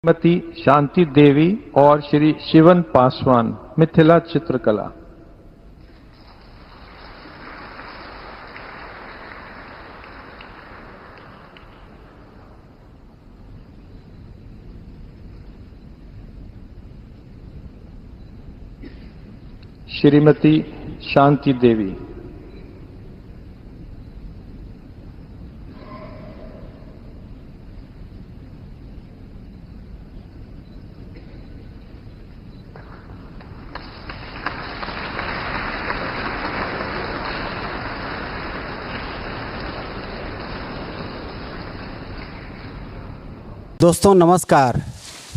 श्रीमती शांति देवी और श्री शिवन पासवान, मिथिला चित्रकला। श्रीमती शांति देवी। दोस्तों नमस्कार।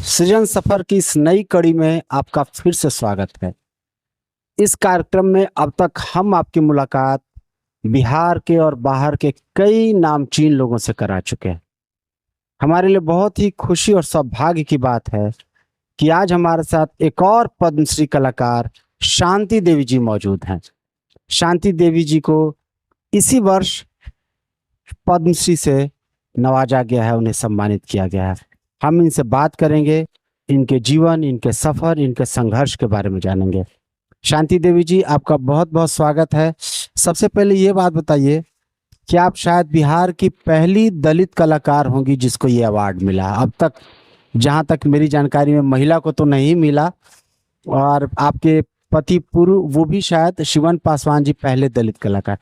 सृजन सफर की इस नई कड़ी में आपका फिर से स्वागत है। इस कार्यक्रम में अब तक हम आपकी मुलाकात बिहार के और बाहर के कई नामचीन लोगों से करा चुके हैं। हमारे लिए बहुत ही खुशी और सौभाग्य की बात है कि आज हमारे साथ एक और पद्मश्री कलाकार शांति देवी जी मौजूद हैं। शांति देवी जी को इसी वर्ष पद्मश्री से नवाजा गया है, उन्हें सम्मानित किया गया है। हम इनसे बात करेंगे, इनके जीवन, इनके सफर, इनके संघर्ष के बारे में जानेंगे। शांति देवी जी, आपका बहुत बहुत स्वागत है। सबसे पहले ये बात बताइए कि आप शायद बिहार की पहली दलित कलाकार होंगी जिसको ये अवार्ड मिला। अब तक जहाँ तक मेरी जानकारी में महिला को तो नहीं मिला, और आपके पति पूर्व वो भी शायद शिवन पासवान जी पहले दलित कलाकार।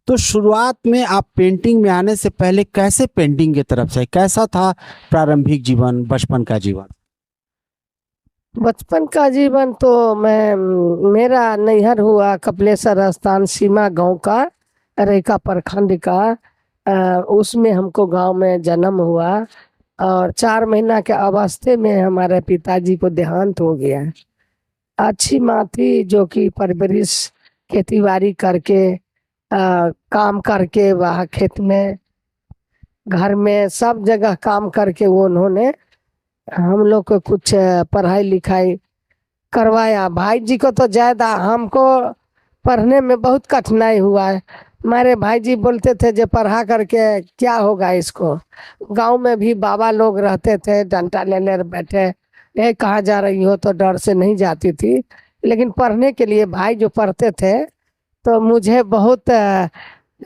तो शुरुआत में आप पेंटिंग में आने से पहले कैसे पेंटिंग की तरफ से, कैसा था प्रारंभिक जीवन, बचपन का जीवन? बचपन का जीवन तो मेरा नैहर हुआ कपिलेश्वर स्थान सीमा गांव का, रेखा प्रखंड का। उसमें हमको गांव में जन्म हुआ और 4 महीना के अवस्थे में हमारे पिताजी को देहांत हो गया। अच्छी माँ थी जो कि परवरिश खेतीबाड़ी करके काम करके वहाँ खेत में, घर में, सब जगह काम करके वो उन्होंने हम लोग को कुछ पढ़ाई लिखाई करवाया। भाई जी को तो ज़्यादा, हमको पढ़ने में बहुत कठिनाई हुआ है। हमारे भाई जी बोलते थे जो पढ़ा करके क्या होगा इसको। गांव में भी बाबा लोग रहते थे, डंडा ले ले बैठे, ये कहाँ जा रही हो, तो डर से नहीं जाती थी। लेकिन पढ़ने के लिए भाई जो पढ़ते थे तो मुझे बहुत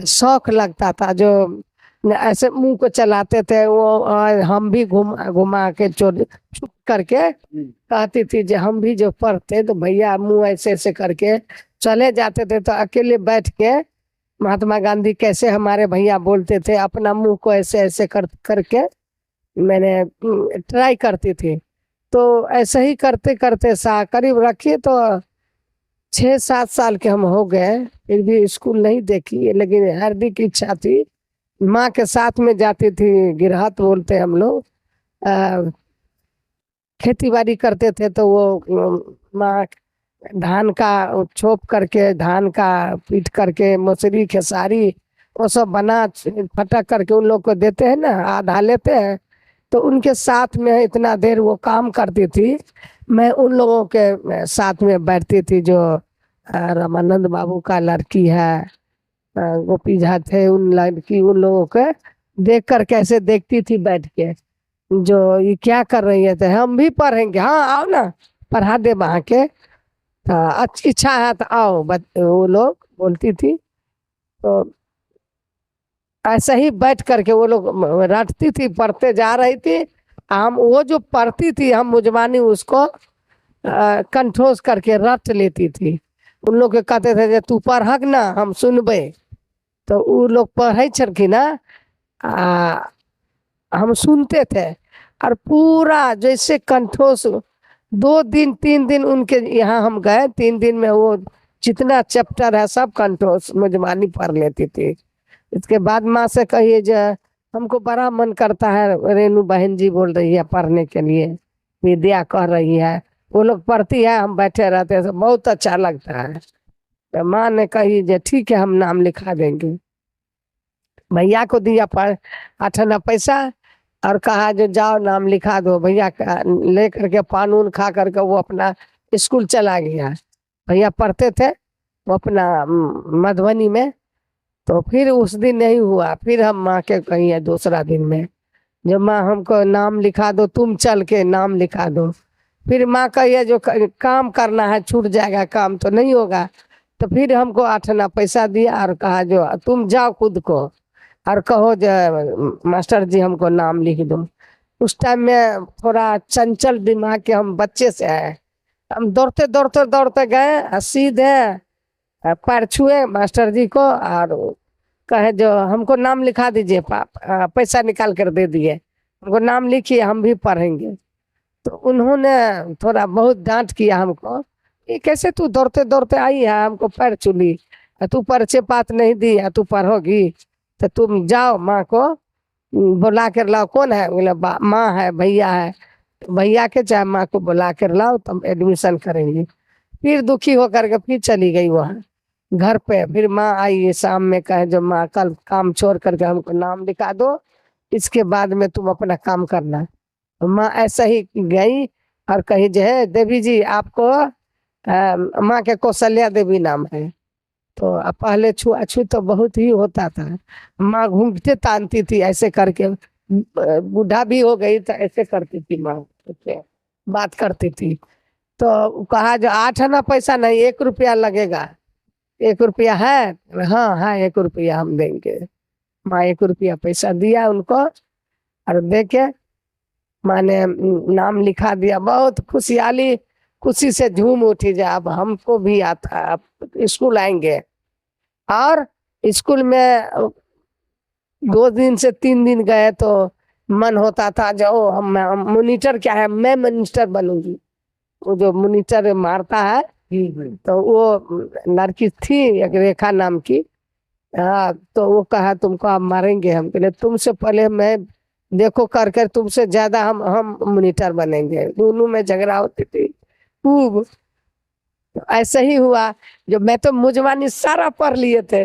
शौक लगता था। जो ऐसे मुंह को चलाते थे वो, और हम भी घुमा के चोर छुप करके कहती थी जो हम भी जो पढ़ते तो भैया मुंह ऐसे ऐसे करके चले जाते थे। तो अकेले बैठ के महात्मा गांधी कैसे हमारे भैया बोलते थे, अपना मुंह को ऐसे ऐसे करके मैंने ट्राई करती थी। तो ऐसे ही करते करते करीब रखिए तो 6-7 साल के हम हो गए, फिर भी स्कूल नहीं देखी। लेकिन हार्दिक इच्छा थी, माँ के साथ में जाती थी। गिरहत बोलते हम लोग, खेती बाड़ी करते थे। तो वो माँ धान का छोप करके, धान का पीट करके, मसूरी खेसारी वो सब बना फटक करके उन लोग को देते हैं ना, आधा लेते हैं। तो उनके साथ में इतना देर वो काम करती थी, मैं उन लोगों के साथ में बैठती थी। जो रामानंद बाबू का लड़की है, गोपी झा थे, उन लड़की, उन लोगों के देख कर कैसे देखती थी बैठ के, जो ये क्या कर रही है, तो हम भी पढ़ेंगे, हाँ आओ ना पढ़ा दे वहाँ के, अच्छी इच्छा है तो आओ, वो लोग बोलती थी। तो ऐसे ही बैठ करके वो लोग रटती थी, पढ़ते जा रही थी। हम वो जो पढ़ती थी हम मुजमानी उसको कंठोस करके रट लेती थी। उन लोग के कहते थे तू पढ़क ना, हम सुनबे। तो वो लोग पढ़े छड़की ना, हम सुनते थे और पूरा जैसे कंठोस 2 दिन 3 दिन उनके यहाँ हम गए। 3 दिन में वो जितना चैप्टर है सब कंठोस मुजमानी पढ़ लेती थी। इसके बाद माँ से कहिए जो हमको बड़ा मन करता है, रेनू बहन जी बोल रही है पढ़ने के लिए, विद्या कह रही है, वो लोग पढ़ती है, हम बैठे रहते हैं, तो बहुत अच्छा लगता है। तो माँ ने कही जो ठीक है हम नाम लिखा देंगे। भैया को दिया 8 आना पैसा और कहा जो जाओ नाम लिखा दो। भैया ले करके पान उन खा करके वो अपना स्कूल चला गया। भैया पढ़ते थे वो अपना मधुबनी में। तो फिर उस दिन नहीं हुआ, फिर हम माँ के कही है दूसरा दिन में जो माँ हमको नाम लिखा दो, तुम चल के नाम लिखा दो। फिर माँ कहिए जो काम करना है छूट जाएगा, काम तो नहीं होगा। तो फिर हमको 8 आना पैसा दिया और कहा जो तुम जाओ खुद को और कहो जो मास्टर जी हमको नाम लिख दो। उस टाइम में थोड़ा चंचल दिमाग के हम बच्चे से आए, हम दौड़ते दौड़ते दौड़ते गए और सीधे पैर छुए मास्टर जी को और कहे जो हमको नाम लिखा दीजिए, पैसा निकाल कर दे दिए, हमको नाम लिखिए हम भी पढ़ेंगे। तो उन्होंने थोड़ा बहुत डांट किया हमको, ये कैसे तू दौड़ते दौड़ते आई है, हमको पैर छुली, तू परिचय पात नहीं दी है, तू पढ़ोगी तो तुम जाओ माँ को बुला कर लाओ। कौन है? बोले माँ है, भैया है। तो भैया के चाहे माँ को बुला कर लाओ, तब एडमिशन करेंगे। फिर दुखी होकर के फिर चली गई वहाँ घर पे। फिर माँ आई शाम में, कहे जो माँ कल काम छोड़ करके हमको नाम लिखा दो, इसके बाद में तुम अपना काम करना। तो माँ ऐसा ही गई और कही जो है देवी जी आपको माँ के कौशल्या देवी नाम है। तो पहले छुआछूत तो बहुत ही होता था, माँ घूंघटे तानती थी ऐसे करके, बूढ़ा भी हो गई तो ऐसे करती थी माँ, ऐसे बात करती थी। तो कहा जो 8 आना पैसा नहीं, 1 रुपया लगेगा। 1 रुपया है? हाँ हाँ 1 रुपया हम देंगे। माँ 1 रुपया पैसा दिया उनको और दे के माँ ने नाम लिखा दिया। बहुत खुशहाली, खुशी से झूम उठी, जा अब हमको भी आता, अब स्कूल आएंगे। और स्कूल में 2 दिन से 3 दिन गए तो मन होता था जो हम मॉनिटर क्या है, मैं मॉनिटर बनूंगी। वो जो मॉनिटर मारता है तो वो लड़की थी एक रेखा नाम की, हाँ, तो वो कहा तुमको आप मारेंगे। हम कहले तुमसे पहले मैं देखो कर कर तुमसे ज्यादा हम मॉनिटर बनेंगे। दोनों में झगड़ा होती थी खूब। तो ऐसा ही हुआ, जो मैं तो मुजवानी सारा पढ़ लिए थे,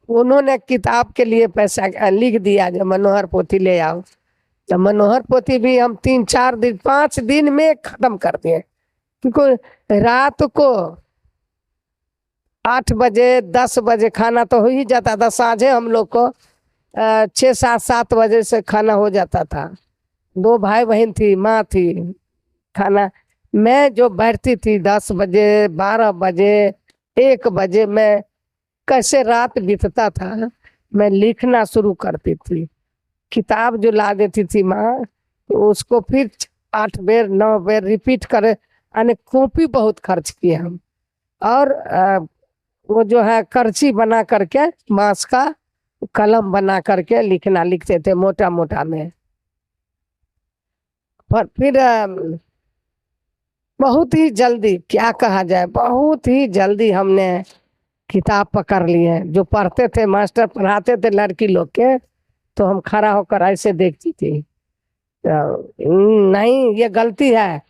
उन्होंने किताब के लिए पैसा लिख दिया जो मनोहर पोथी ले आओ। तो मनोहर पोथी भी हम 3-4 दिन 5 दिन में खत्म कर दिए, क्योंकि रात को 8 बजे 10 बजे खाना तो हो ही जाता था। साझे हम लोग को 6-7 बजे से खाना हो जाता था। 2 भाई बहन थी, माँ थी। खाना मैं जो बैठती थी 10 बजे 12 बजे 1 बजे, मैं कैसे रात बीतता था, मैं लिखना शुरू करती थी। किताब जो ला देती थी माँ, तो उसको फिर 8 बेर 9 बेर रिपीट करे, यानी कॉपी बहुत खर्च किए हम। और वो जो है करची बना करके, बांस का कलम बना करके लिखना लिखते थे मोटा मोटा में। पर फिर बहुत ही जल्दी, क्या कहा जाए, बहुत ही जल्दी हमने किताब पकड़ ली है। जो पढ़ते थे, मास्टर पढ़ाते थे लड़की लोग के, तो हम खड़ा होकर ऐसे देखती थी, नहीं ये गलती है,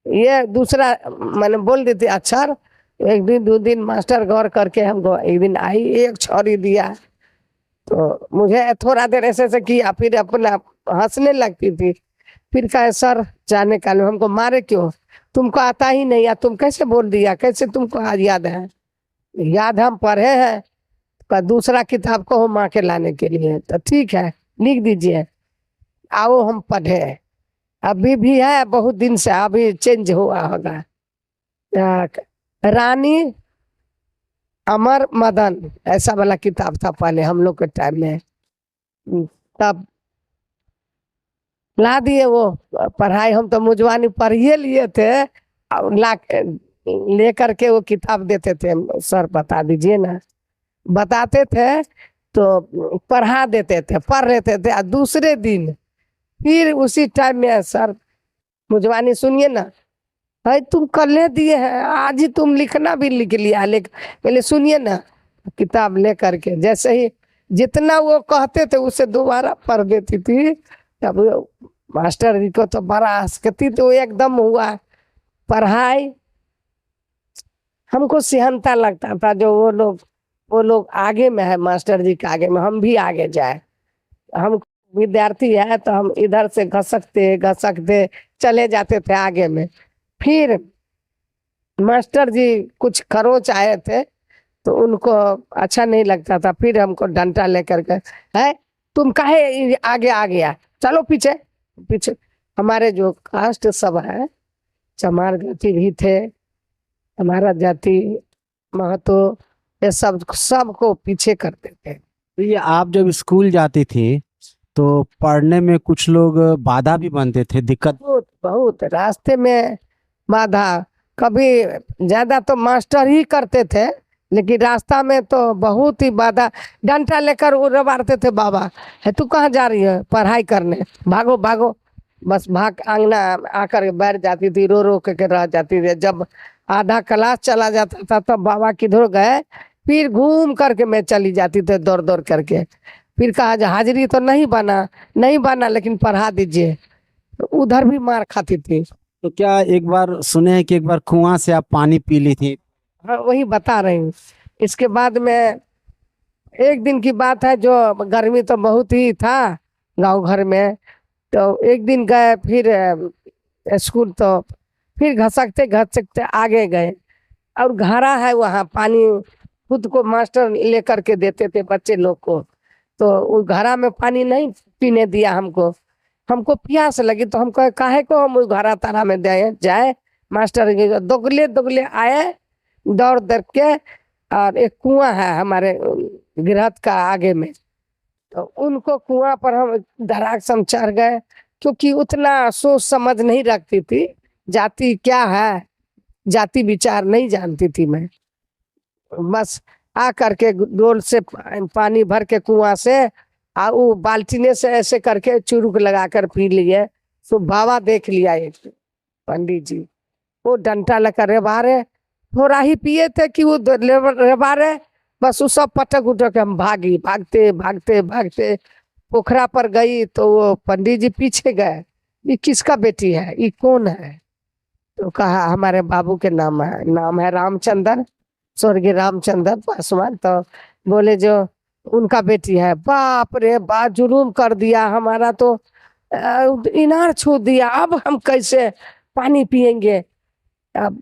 ये दूसरा मैंने बोल देती अक्षर। 1 दिन 2 दिन मास्टर गौर करके हमको एक दिन आई, एक छोरी दिया तो मुझे थोड़ा देर ऐसे ऐसे किया, फिर अपना हंसने लगती थी। फिर कहे सर जाने का हमको मारे क्यों, तुमको आता ही नहीं, या तुम कैसे बोल दिया, कैसे तुमको आज याद है? याद हम पढ़े हैं। का दूसरा किताब को हम माँ के लाने के लिए, तो ठीक है लिख दीजिए, आओ हम पढ़े। अभी भी है, बहुत दिन से, अभी चेंज हुआ होगा। रानी अमर मदन ऐसा वाला किताब था पहले हम लोग के टाइम में, तब ला दिए वो पढ़ाई। हम तो मुजवानी पढ़िए लिए थे, और ला ले करके वो किताब देते थे, सर बता दीजिए ना, बताते थे तो पढ़ा देते थे, पढ़ लेते थे। और दूसरे दिन फिर उसी टाइम में सर मुजवानी सुनिए ना, भाई तुम कल ले दिए हैं, आज ही तुम लिखना भी लिख लिया, पहले सुनिए ना। किताब ले करके जैसे ही जितना वो कहते थे उससे दोबारा पढ़ देती थी। तब मास्टर जी को तो बड़ा हंसती, तो एकदम हुआ पढ़ाई। हमको सिहनता लगता था जो वो लोग आगे में है, मास्टर जी के आगे में, हम भी आगे जाए। हम विद्यार्थी है तो हम इधर से घसकते घसकते चले जाते थे आगे में। फिर मास्टर जी कुछ खरोच आए थे तो उनको अच्छा नहीं लगता था, फिर हमको डंडा लेकर के, है तुम काहे आगे आ गया, चलो पीछे पीछे। हमारे जो कास्ट सब है, चमार जाति भी थे, हमारा जाति महतो, ये सब सबको पीछे करते थे। तो ये आप जब स्कूल जाती थी तो पढ़ने में कुछ लोग बाधा भी बनते थे, दिक्कत? बहुत बहुत रास्ते में बाधा, कभी ज्यादा तो मास्टर ही करते थे, लेकिन रास्ता में तो बहुत ही बाधा। डंडा लेकर वो रबारते थे, बाबा है तू कहाँ जा रही है, पढ़ाई करने, भागो भागो। बस भाग आंगना आकर बैठ जाती थी, रो रो के रह जाती थी। जब आधा क्लास चला जाता था तब बाबा किधर गए, फिर घूम करके मैं चली जाती थी दौड़ दौड़ करके। फिर कहा हाजिरी तो नहीं बना, नहीं बना, लेकिन पढ़ा दीजिए। तो उधर भी मार खाती थी। तो क्या एक बार सुने हैं कि एक बार कुआं से आप पानी पी ली थी? हाँ, वही बता रही हूँ। इसके बाद में एक दिन की बात है, जो गर्मी तो बहुत ही था गांव घर में, तो एक दिन गए, फिर स्कूल तो फिर घसकते घसकते आगे गए, और घड़ा है वहाँ, पानी खुद को मास्टर लेकर के देते थे बच्चे लोग को। तो उस घड़ा में पानी नहीं पीने दिया हमको। हमको प्यास लगी तो हम कहे काहे को हम उस घड़ा तारा में दे जाए। मास्टर दोगले दोगले आए दौड़ दौड़ के, और एक कुआं है हमारे गिरहत का आगे में, तो उनको कुआं पर हम धड़ाक से हम चढ़ गए, क्योंकि उतना सोच समझ नहीं रखती थी, जाति क्या है, जाति विचार नहीं जानती थी मैं। बस आ करके डोल से पानी भर के कुआं से, आ वो बाल्टीने से ऐसे करके चुरुक लगा कर पी लिए। तो बाबा देख लिया एक पंडित जी, वो डंटा लेकर रेबारे, थोड़ा ही पिए थे कि वो रेबारे, बस वो सब पटक उटक हम भागी, भागते भागते भागते पोखरा पर गई। तो वो पंडित जी पीछे गए, ये किसका बेटी है, ये कौन है? तो कहा हमारे बाबू के नाम है रामचंद्र, स्वर्गीय रामचंद्र पासवान। तो बोले जो उनका बेटी है। बाप रे बाप, जुलूम कर दिया हमारा, तो इनार छू दिया। अब हम कैसे पानी पिएंगे? अब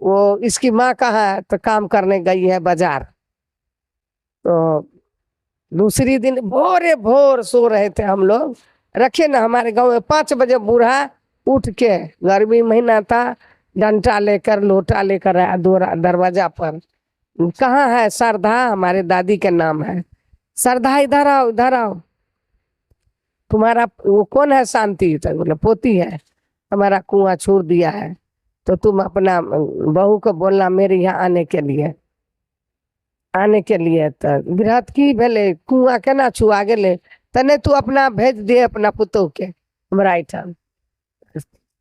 वो इसकी माँ कहाँ है, तो काम करने गई है बाजार। तो दूसरी दिन भोरे भोर सो रहे थे हम लोग, रखे ना हमारे गांव में 5 बजे बूढ़ा उठ के, गर्मी महीना था, डंडा लेकर लोटा लेकर आया दरवाजा पर। कहाँ है सरधा, हमारे दादी के नाम है, सरधा इधर आओ इधर आओ। तुम्हारा वो कौन है? शांति। तो बोले पोती है, हमारा कुआं छोड़ दिया है, तो तुम अपना बहू को बोलना मेरे यहाँ आने के लिए, आने के लिए। तो गिरहत की भेले कुआं के ना छुआ गेले, तने तू अपना भेज दे अपना पुतोह के हमरा ठाम।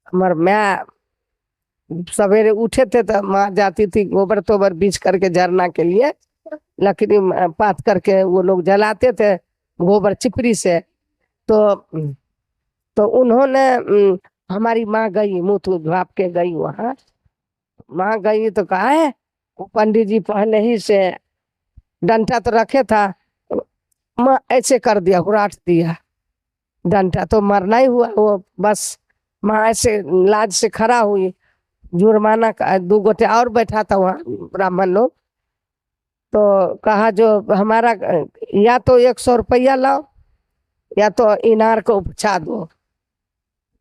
हमार मैं सवेरे उठे थे तो माँ जाती थी गोबर तोबर बीच करके झरना के लिए, लकड़ी पात करके वो लोग जलाते थे गोबर चिपरी से। तो उन्होंने हमारी माँ गई, मुँह धो भाप के गई वहाँ। माँ गई तो कहा है, वो पंडित जी पहले ही से डंडा तो रखे था, माँ ऐसे कर दिया, हुराट दिया डंडा, तो मरना ही हुआ वो। बस माँ ऐसे लाज से खड़ा हुई, जुर्माना का 2 गोटे और बैठा था वहाँ ब्राह्मण लोग। तो कहा जो हमारा या तो 100 रुपया लाओ, या तो इनार को उपछा दो,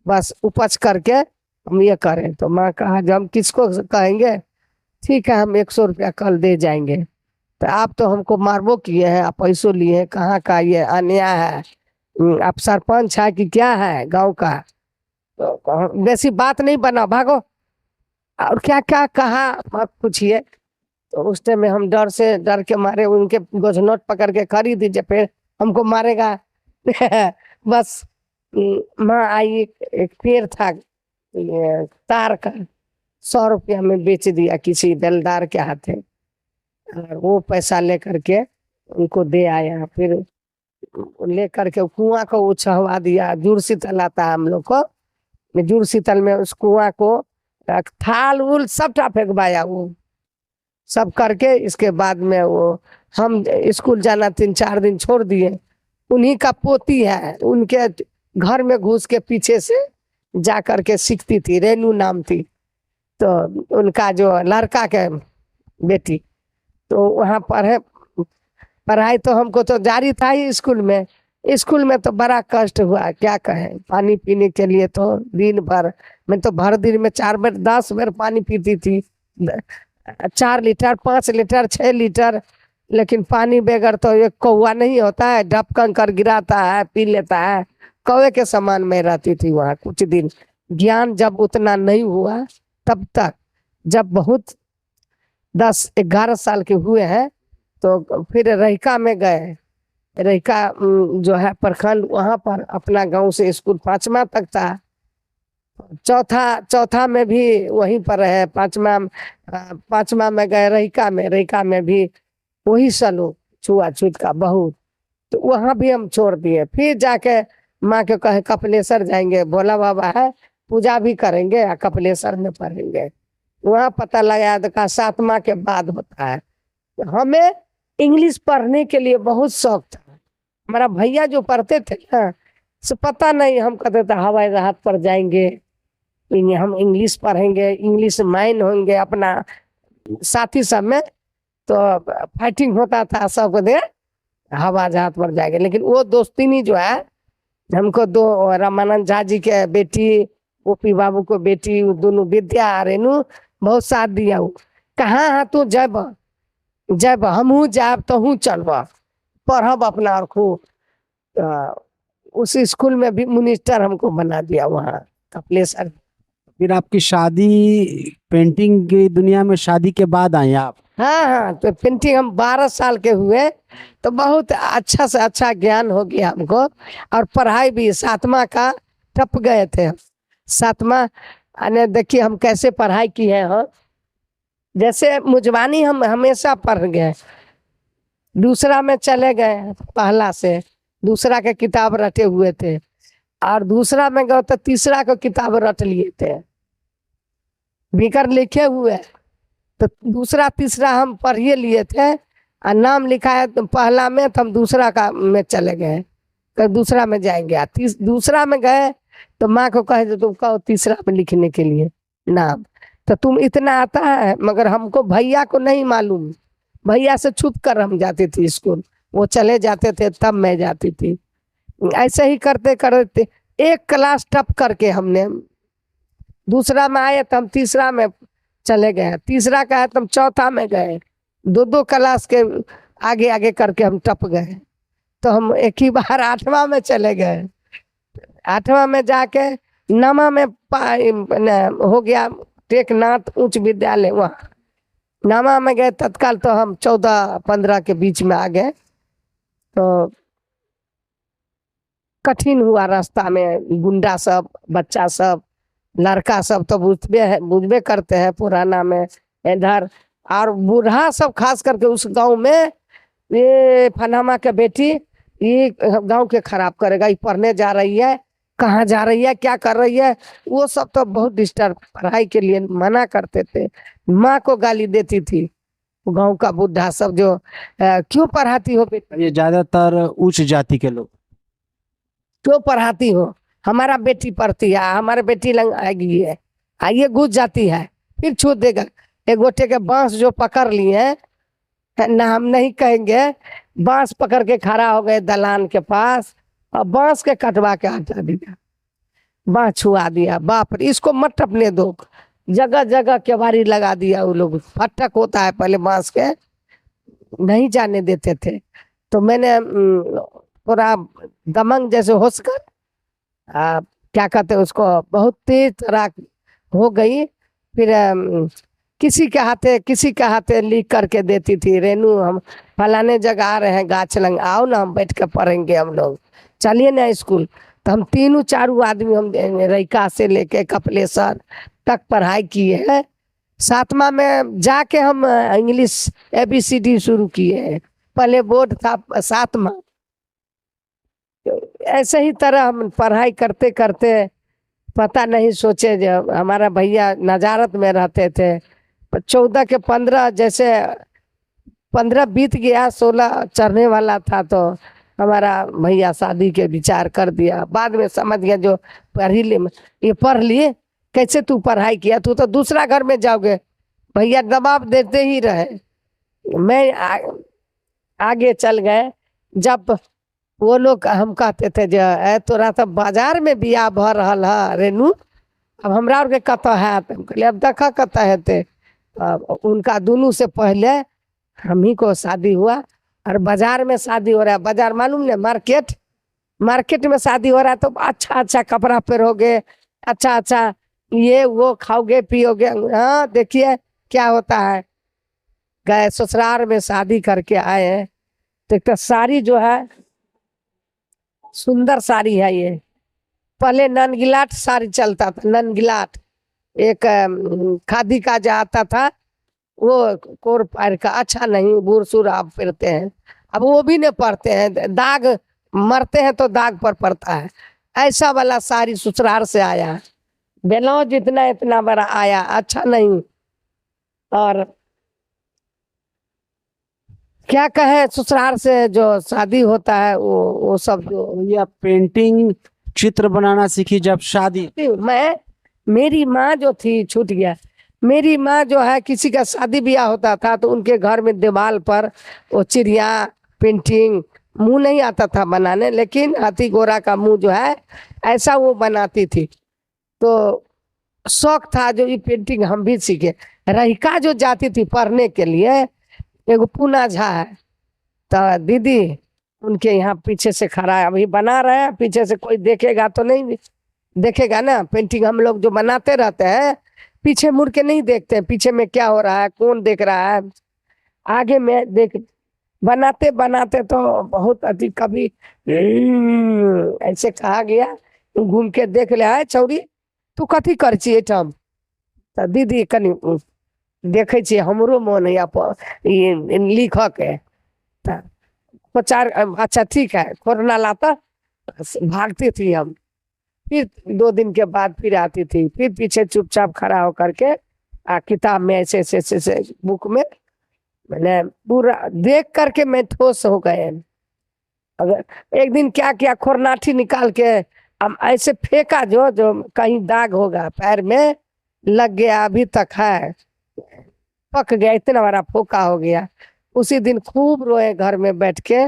बस उपज करके हम ये करें। तो माँ कहा जब हम किसको कहेंगे, ठीक है हम 100 रुपया कल दे जाएंगे। तो आप तो हमको मारबो किए हैं, आप पैसों लिए हैं, कहाँ का ये अन्याय है, आप सरपंच है कि क्या है गांव का? तो वैसी बात नहीं बना, भागो। और क्या क्या कहा मत पूछिए। तो उस टाइम में हम डर के मारे उनके गोझनोट पकड़ के खरीद दीजिए, फिर हमको मारेगा। बस माँ आई, एक पेड़ था ये तार का, 100 रुपया में बेच दिया किसी बेलदार के हाथे, और वो पैसा लेकर के उनको दे आया। फिर लेकर के कुआं को उछलवा दिया। जुड़ शीतल आता है हम लोग को, जुड़ शीतल में उस कुआं को थाल उल सबटा फेंकवाया वो सब करके। इसके बाद में वो हम स्कूल जाना 3-4 दिन छोड़ दिए। उन्हीं का पोती है, उनके घर में घुस के पीछे से जा करके सीखती थी, रेनू नाम थी। तो उनका जो लड़का के बेटी, तो वहाँ पढ़ाई तो हमको तो जारी था ही स्कूल में, स्कूल में तो बड़ा कष्ट हुआ, क्या कहें। पानी पीने के लिए तो दिन भर, मैं तो भर दिन में 4 बार 10 बार पानी पीती थी। 4 लीटर 5 लीटर 6 लीटर, लेकिन पानी बगैर तो एक कौवा नहीं होता है, ढपकन कर गिराता है, पी लेता है। कौवे के समान मैं रहती थी वहाँ कुछ दिन। ज्ञान जब उतना नहीं हुआ तब तक, जब बहुत 10-11 साल के हुए हैं तो फिर रहिका में गए। रहिका जो है प्रखंड, वहाँ पर अपना गांव से स्कूल 5वां तक था। चौथा में भी वहीं पर रहे। 5वां में गए रहिका में। रहिका में भी वही सलूक छुआछूत का बहुत, तो वहाँ भी हम छोड़ दिए। फिर जाके माँ के कहे कपिलेश्वर जाएंगे, भोला बाबा है, पूजा भी करेंगे और कपिलेश्वर में पढ़ेंगे। वहाँ पता लगाया तो कहा 7वां के बाद होता है। हमें इंग्लिश पढ़ने के लिए बहुत शौक था। हमारा भैया जो पढ़ते थे ना, सो पता नहीं, हम कहते थे हवाई जहाज पर जाएंगे, हम इंग्लिश पढ़ेंगे, इंग्लिश माइन होंगे अपना साथी सब में। तो फाइटिंग होता था सब दे, हवा जहाज पर जाएंगे। लेकिन वो दोस्ती जो है, हमको 2 रामानंद झा जी के बेटी, ओपी बाबू को बेटी, दोनों विद्या रेणु बहुत साथ दिया। कहाँ है तू, जब हमहू जाब तो हूँ चलब पढ़ब अपना। और खूब उस स्कूल में भी मिनिस्टर हमको बना दिया वहाँ कपिलेश्वर। फिर आपकी शादी, पेंटिंग की दुनिया में शादी के बाद आए आप? हाँ, तो पेंटिंग हम 12 साल के हुए तो बहुत अच्छा से अच्छा ज्ञान हो गया हमको। और पढ़ाई भी 7वां का टप गए थे। 7वां आने देखिए हम कैसे पढ़ाई की है। हम जैसे मुजवानी हम हमेशा पढ़ गए। दूसरा में चले गए, पहला से दूसरा के किताब रटे हुए थे। और दूसरा में गए तो तीसरा को किताब रट लिए थे, बिकर लिखे हुए। तो दूसरा तीसरा हम पढ़िए लिए थे। और नाम लिखा है तो पहला में, तो हम दूसरा का में चले गए, तो दूसरा में जाएंगे। दूसरा में गए तो माँ को कहे तो तुम कहो तीसरा में लिखने के लिए नाम, तो तुम इतना आता है। मगर हमको भैया को नहीं मालूम, भैया से छुप कर हम जाते थे स्कूल। वो चले जाते थे तब मैं जाती थी। ऐसे ही करते करते 1 क्लास टप करके हमने दूसरा में आए, तो हम तीसरा में चले गए। तीसरा का है तो हम चौथा में गए। 2 क्लास के आगे आगे करके हम टप गए। तो हम एक ही बार 8वां में चले गए। 8वां में जाके 9वां में हो गया टेकनाथ उच्च विद्यालय, वहाँ 9वां में गए तत्काल। तो हम 14-15 के बीच में आ गए। तो कठिन हुआ रास्ता में। गुंडा सब, बच्चा सब, लड़का सब तो बुझबे करते हैं पुराना में इधर। और बूढ़ा सब खास करके उस गांव में, ये फनामा के बेटी ये गांव के खराब करेगा, ये पढ़ने जा रही है, कहाँ जा रही है, क्या कर रही है, वो सब तो बहुत डिस्टर्ब, पढ़ाई के लिए मना करते थे। माँ को गाली देती थी गांव का बूढ़ा सब, जो क्यों पढ़ाती हो बेटा, ये ज्यादातर उच्च जाति के लोग। क्यों पढ़ाती हो, हमारा बेटी पढ़ती है, हमारे बेटी लंग आएगी है, आइए घुस जाती है, फिर छू देगा। एक गोटे के बांस जो पकड़ लिए ना, हम नहीं कहेंगे, बांस पकड़ के खड़ा हो गए दलान के पास और बांस के कटवा के हटा दिया, बांस छुआ दिया। बाप रे, इसको मत टपने दो। जगह जगह केवाड़ी लगा दिया। वो लोग फटक होता है पहले बांस के, नहीं जाने देते थे। तो मैंने पूरा दमंग जैसे होशकर क्या कहते हैं उसको, बहुत तेज तरह हो गई। फिर किसी के हाथे लिख करके देती थी, रेनू हम फलाने जगह आ रहे हैं गाछ लंग, आओ ना, हम बैठ कर पढ़ेंगे हम लोग, चलिए ना स्कूल। तो हम 3-4 आदमी हम रैका से लेके कपिलेश्वर तक पढ़ाई किए हैं। 7वां में जाके हम इंग्लिश ABCD शुरू किए हैं। पहले बोर्ड था 7वां। ऐसे ही तरह हम पढ़ाई करते करते पता नहीं सोचे, जब हमारा भैया नजारत में रहते थे 14 के 15, जैसे 15 बीत गया, 16 चढ़ने वाला था, तो हमारा भैया शादी के विचार कर दिया। बाद में समझ गया जो पढ़ लिए, कैसे तू पढ़ाई किया, तू तो दूसरा घर में जाओगे। भैया दबाव देते ही रहे। मैं आगे चल गए। जब वो लोग हम कहते थे जो तोरा तो बाजार में बिया भर रहल है रेनू, अब हमरा और के कतऽ है, हम कहले अब देखा कतऽ हेते। अब उनका दोनों से पहले हम ही को शादी हुआ, और बाजार में शादी हो रहा है। बाजार मालूम है, मार्केट, मार्केट में शादी हो रहा है, तो अच्छा अच्छा कपड़ा पहनोगे, अच्छा अच्छा ये वो खाओगे पियोगे। हाँ देखिए क्या होता है। गए ससुराल में शादी करके आए हैं, तो एक तो साड़ी जो है सुंदर साड़ी है ये। पहले नन गिलाट साड़ी चलता था, नन गिलाट एक खादी का जो आता था, वो कोर पैर का अच्छा नहीं, बूढ़ सूर आप पहनते हैं, अब वो भी नहीं पड़ते हैं, दाग मरते हैं तो दाग पर पड़ता है। ऐसा वाला साड़ी ससुराल से आया, ब्लाउज इतना इतना बड़ा आया, अच्छा नहीं। और क्या कहे, ससुराल से जो शादी होता है वो सब जो या पेंटिंग चित्र बनाना सीखी जब शादी? मैं, मेरी माँ जो थी, छूट गया, मेरी माँ जो है किसी का शादी ब्याह होता था तो उनके घर में दीवार पर वो चिड़िया पेंटिंग, मुंह नहीं आता था बनाने, लेकिन हाथी घोड़ा का मुंह जो है ऐसा वो बनाती थी। तो शौक था जो ये पेंटिंग हम भी सीखे। रहिका जो जाती थी पढ़ने के लिए, एगो पूना झा है, तो दीदी उनके यहाँ पीछे से खड़ा है, अभी बना रहे हैं, पीछे से कोई देखेगा तो नहीं देखेगा ना। पेंटिंग हम लोग जो बनाते रहते हैं पीछे मुड़ के नहीं देखते हैं, पीछे में क्या हो रहा है, कौन देख रहा है, आगे में देख। बनाते बनाते तो बहुत अधिक, कभी ऐसे कहा गया, घूम के देख ले, है चौरी तू कथी कर छिए ठम, तो दीदी कनी देखे छिए हमरो मन है लिख के, प्रचार अच्छा ठीक है, कोरोना लाता भागती थी हम। फिर 2 दिन के बाद फिर आती थी, फिर पीछे चुपचाप खड़ा होकर के किताब में ऐसे ऐसे ऐसे बुक में, मैंने पूरा देख करके मैं ठोस हो गए। अगर एक दिन क्या किया, खोरनाठी निकाल के हम ऐसे फेंका, जो जो कहीं दाग होगा पैर में लग गया, अभी तक है, पक गया, इतना बड़ा फोका हो गया। उसी दिन खूब रोए घर में बैठ के,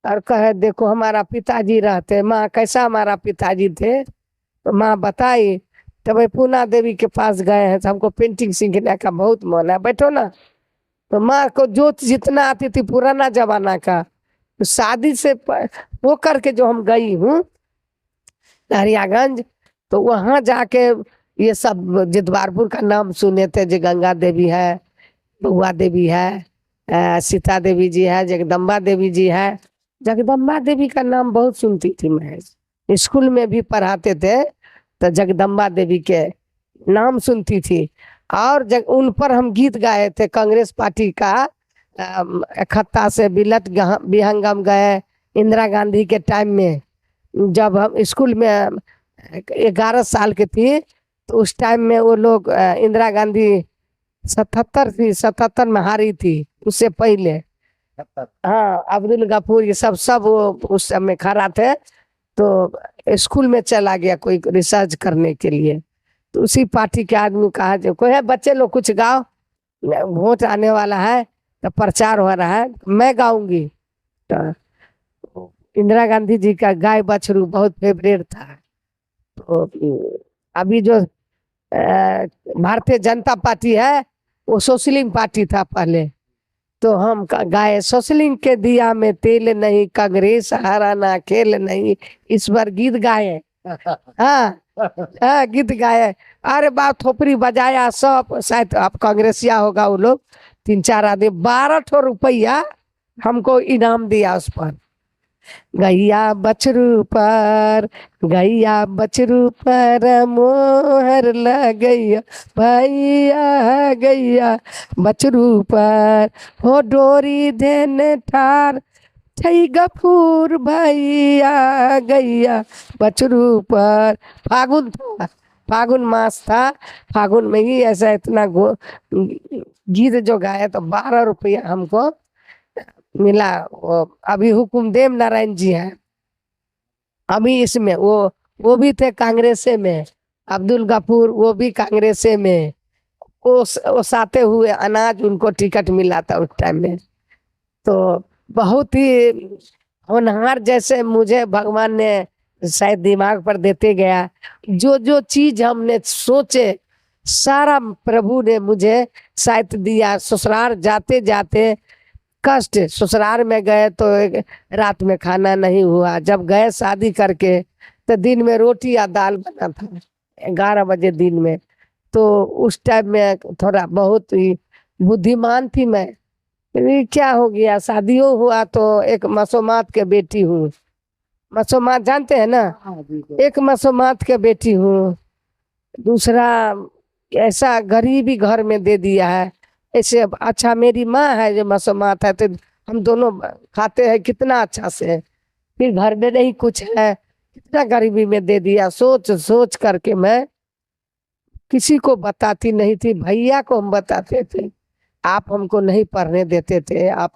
और कहे देखो हमारा पिताजी रहते। माँ कैसा हमारा पिताजी थे, तो माँ बताई। तो भाई पूना देवी के पास गए हैं, तो हमको पेंटिंग सीखने का बहुत मन है, बैठो ना। तो माँ को जो जितना आती थी पुराना जमाना का, तो शादी से वो करके जो हम गई हूँ लहरियागंज, तो वहाँ जाके ये सब जितवारपुर का नाम सुने थे, जो गंगा देवी है, बहुआ देवी है, सीता देवी जी है, जगदम्बा देवी जी है। जगदम्बा देवी का नाम बहुत सुनती थी मैं, स्कूल में भी पढ़ाते थे, तो जगदम्बा देवी के नाम सुनती थी। और उन पर हम गीत गाए थे, कांग्रेस पार्टी का इकट्ठा से बिलट विहंगम गए इंदिरा गांधी के टाइम में, जब हम स्कूल में 11 साल की थी, तो उस टाइम में वो लोग इंदिरा गांधी 77 थी, 77 में हारी थी, उससे पहले। हाँ अब्दुल गफूर ये सब वो उस समय खड़ा थे, तो स्कूल में चला गया कोई रिसर्च करने के लिए। तो उसी पार्टी के आदमी कहा जो कोई है, बच्चे लोग कुछ गाओ, वोट आने वाला है, तो प्रचार हो रहा है, मैं गाऊंगी। तो इंदिरा गांधी जी का गाय बछरू बहुत फेवरेट था। तो अभी जो भारतीय जनता पार्टी है वो सोशलिंग पार्टी था पहले, तो हम गाए सोशलिंग के दिया में तेल नहीं, कांग्रेस हारा ना खेल नहीं, इस बार गीत गाए। हाँ हाँ गीत गाए, अरे बाप थोपड़ी बजाया सब, शायद आप कांग्रेसिया होगा वो लोग, 3-4 आदमी, 12 रुपया हमको इनाम दिया उस पर। गैया बछरू पर, गैया बछरू पर मोहर लगैया, भैया गैया बछरू पर, हो डोरी देने ठार छई गफूर भैया गैया बछरू पर। फागुन था, फागुन मास था, फागुन में ही ऐसा इतना गीत जो गाया, तो 12 रुपया हमको मिला। वो अभी हुकुमदेव नारायण जी हैं, अभी इसमें वो भी थे कांग्रेसे में, अब्दुल गफूर वो भी कांग्रेसे में, वो साते हुए अनाज उनको टिकट मिला था उस टाइम में। तो बहुत ही होनहार जैसे मुझे भगवान ने शायद दिमाग पर देते गया। जो जो चीज हमने सोचे सारा प्रभु ने मुझे शायद दिया। ससुराल जाते जाते कष्ट, ससुराल में गए तो रात में खाना नहीं हुआ। जब गए शादी करके तो दिन में रोटी या दाल बना था 11 बजे दिन में। तो उस टाइम में थोड़ा बहुत ही बुद्धिमान थी मैं। फिर क्या हो गया, शादियों हुआ तो एक मसोमात के बेटी हूँ। मसोमात जानते हैं ना? एक मसोमात के बेटी हूँ। दूसरा ऐसा गरीबी घर में दे दिया है। ऐसे अच्छा मेरी माँ है जो मसोमात है, तो हम दोनों खाते हैं कितना अच्छा से। फिर घर में नहीं कुछ है, कितना गरीबी में दे दिया। सोच सोच करके मैं किसी को बताती नहीं थी। भैया को हम बताते थे, आप हमको नहीं पढ़ने देते थे, आप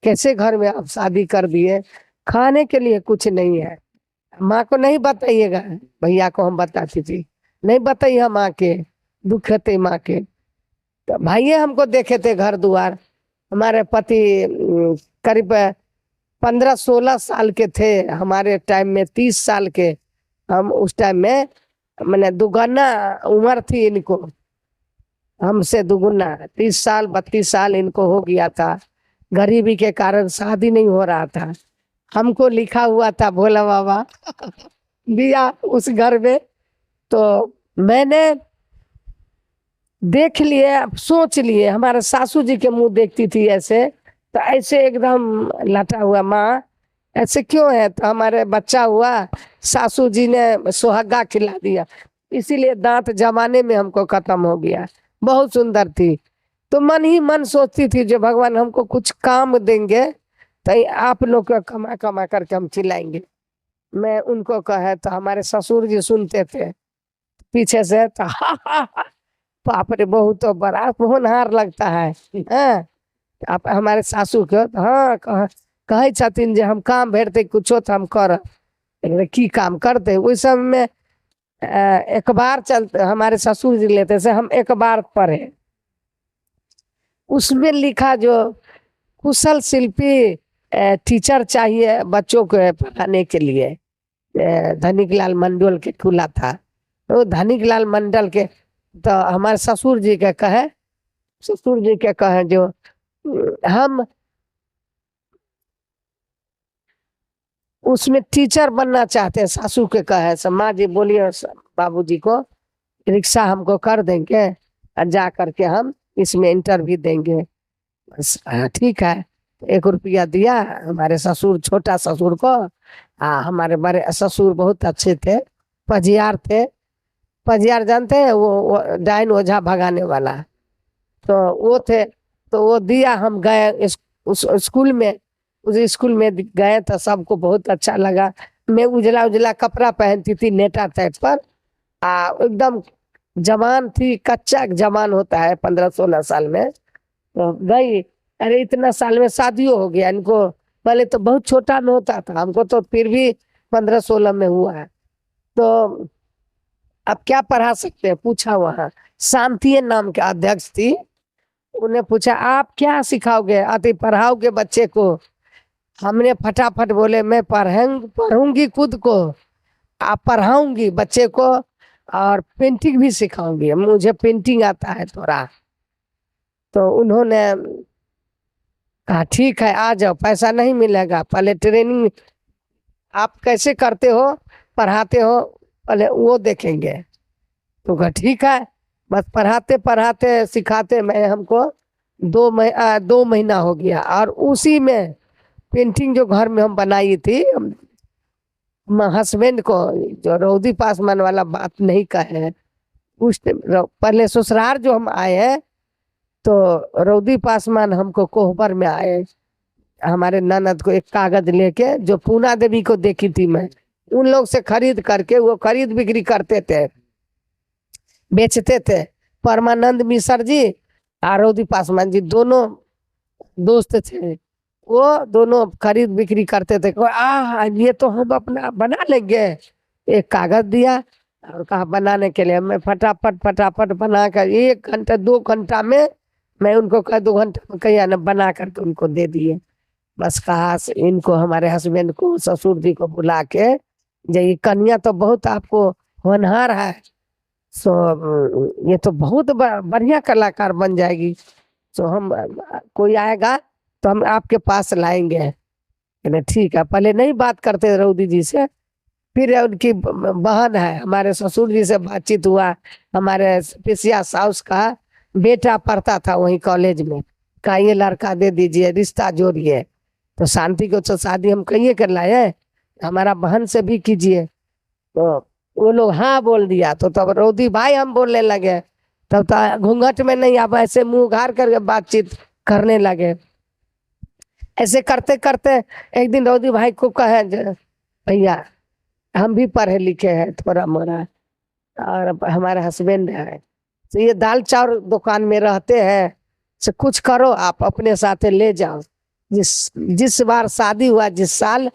कैसे घर में आप शादी कर दिए, खाने के लिए कुछ नहीं है। माँ को नहीं बताइएगा, भैया को हम बताती थी। नहीं बताइए माँ के, दुख थे माँ के। तो भाइये हमको देखे थे घर द्वार। हमारे पति करीब 15-16 साल के थे हमारे टाइम में, 30 साल के हम उस टाइम में। मैंने दुगना उम्र थी इनको, हमसे दुगुना। 30 साल 32 साल इनको हो गया था। गरीबी के कारण शादी नहीं हो रहा था। हमको लिखा हुआ था भोला बाबा दिया उस घर में। तो मैंने देख लिए, सोच लिए। हमारे सासू जी के मुंह देखती थी ऐसे, तो ऐसे एकदम लटा हुआ, माँ ऐसे क्यों है? तो हमारे बच्चा हुआ, सासू जी ने सुहागा खिला दिया, इसीलिए दांत जमाने में हमको खत्म हो गया। बहुत सुंदर थी। तो मन ही मन सोचती थी जो भगवान हमको कुछ काम देंगे तो आप लोग को कमा कमा करके हम खिलाएंगे। मैं उनको कहे तो हमारे ससुर जी सुनते थे पीछे से, तो बाप रे बहू तो बड़ा होनहार लगता है। हाँ, आप हमारे सासू के हाँ कहे छथिन जे हम काम भेटते कुछो तो हम कर की काम करते। उस समय में एक बार चलते हमारे ससुर जी लेते से, हम एक बार पढ़े, उसमें लिखा जो कुशल शिल्पी टीचर चाहिए बच्चों को पढ़ाने के लिए। धनिक लाल मंडल के खुला था। तो धनिक लाल मंडल के तो हमारे ससुर जी के कहे जो हम उसमें टीचर बनना चाहते हैं। सासू के कहे माँ जी बोलिए बाबूजी को रिक्शा हमको कर देंगे और जा करके हम इसमें इंटरव्यू देंगे। ठीक है। 1 रुपया दिया हमारे ससुर, छोटा ससुर को। हमारे बड़े ससुर बहुत अच्छे थे, पजियार थे। पजियार जानते हैं, वो डाइन ओझा भगाने वाला, तो वो थे। तो वो दिया, हम गए उस स्कूल में। उस स्कूल में गए तो सबको बहुत अच्छा लगा। मैं उजला उजला कपड़ा पहनती थी नेटा टाइप पर, एकदम जवान थी। कच्चा जवान होता है 15-16 साल में। तो गई, अरे इतना साल में शादियों हो गया इनको। पहले तो बहुत छोटा में होता था, हमको तो फिर भी 15-16 में हुआ है। तो अब क्या पढ़ा सकते हैं पूछा। वहाँ शांति नाम के अध्यक्ष थी, उन्हें पूछा आप क्या सिखाओगे, आते पढ़ाओगे बच्चे को? हमने फटाफट बोले मैं पढ़ूंगी खुद को, आप पढ़ाऊंगी बच्चे को, और पेंटिंग भी सिखाऊंगी, मुझे पेंटिंग आता है थोड़ा। तो उन्होंने कहा ठीक है आ जाओ, पैसा नहीं मिलेगा, पहले ट्रेनिंग आप कैसे करते हो पढ़ाते हो पहले वो देखेंगे। तो कहा ठीक है। बस पढ़ाते पढ़ाते सिखाते मैं हमको 2 महीना हो गया। और उसी में पेंटिंग जो घर में हम बनाई थी, हस्बैंड को जो रौदी पासवान वाला बात नहीं कहे, उस पहले ससुराल जो हम आए हैं तो रौदी पासवान हमको कोहबर में आए। हमारे ननद को एक कागज लेके, जो पूना देवी को देखी थी मैं, उन लोग से खरीद करके, वो खरीद बिक्री करते थे, बेचते थे। परमानंद मिश्र जी और रौदी पासवान जी दोनों दोस्त थे। वो दोनों खरीद बिक्री करते थे। ये तो हम अपना बना लेंगे। एक कागज दिया और कहा बनाने के लिए। मैं फटाफट बनाकर 1 घंटा 2 घंटा में मैं उनको कहा 2 घंटा में कहीं ना बना करके उनको दे दिए। बस कहा इनको हमारे हस्बैंड को ससुर जी को बुला के जे ये कन्या तो बहुत आपको होनहार है, सो ये तो बहुत बढ़िया कलाकार बन जाएगी, तो हम कोई आएगा तो हम आपके पास लाएंगे। कहने ठीक है। पहले नहीं बात करते रौदी जी से, फिर उनकी बहन है हमारे ससुर जी से बातचीत हुआ। हमारे पिसिया साउस का बेटा पढ़ता था वहीं कॉलेज में, कहा ये लड़का दे दीजिए, रिश्ता जोड़िए। तो शांति को तो शादी हम कहिए कर लाए, हमारा बहन से भी कीजिए। तो वो लोग हाँ बोल दिया। तो तब रौदी भाई हम बोलने लगे, तब तो घूंघट में नहीं, आप ऐसे मुंह घार करके बातचीत करने लगे। ऐसे करते करते एक दिन रौदी भाई को कहे भैया हम भी पढ़े लिखे हैं थोड़ा मोड़ा, और हमारे हस्बैंड है, तो ये दाल चावल दुकान में रहते हैं, तो कुछ करो आप अपने साथ ले जाओ। जिस बार शादी हुआ जिस साल,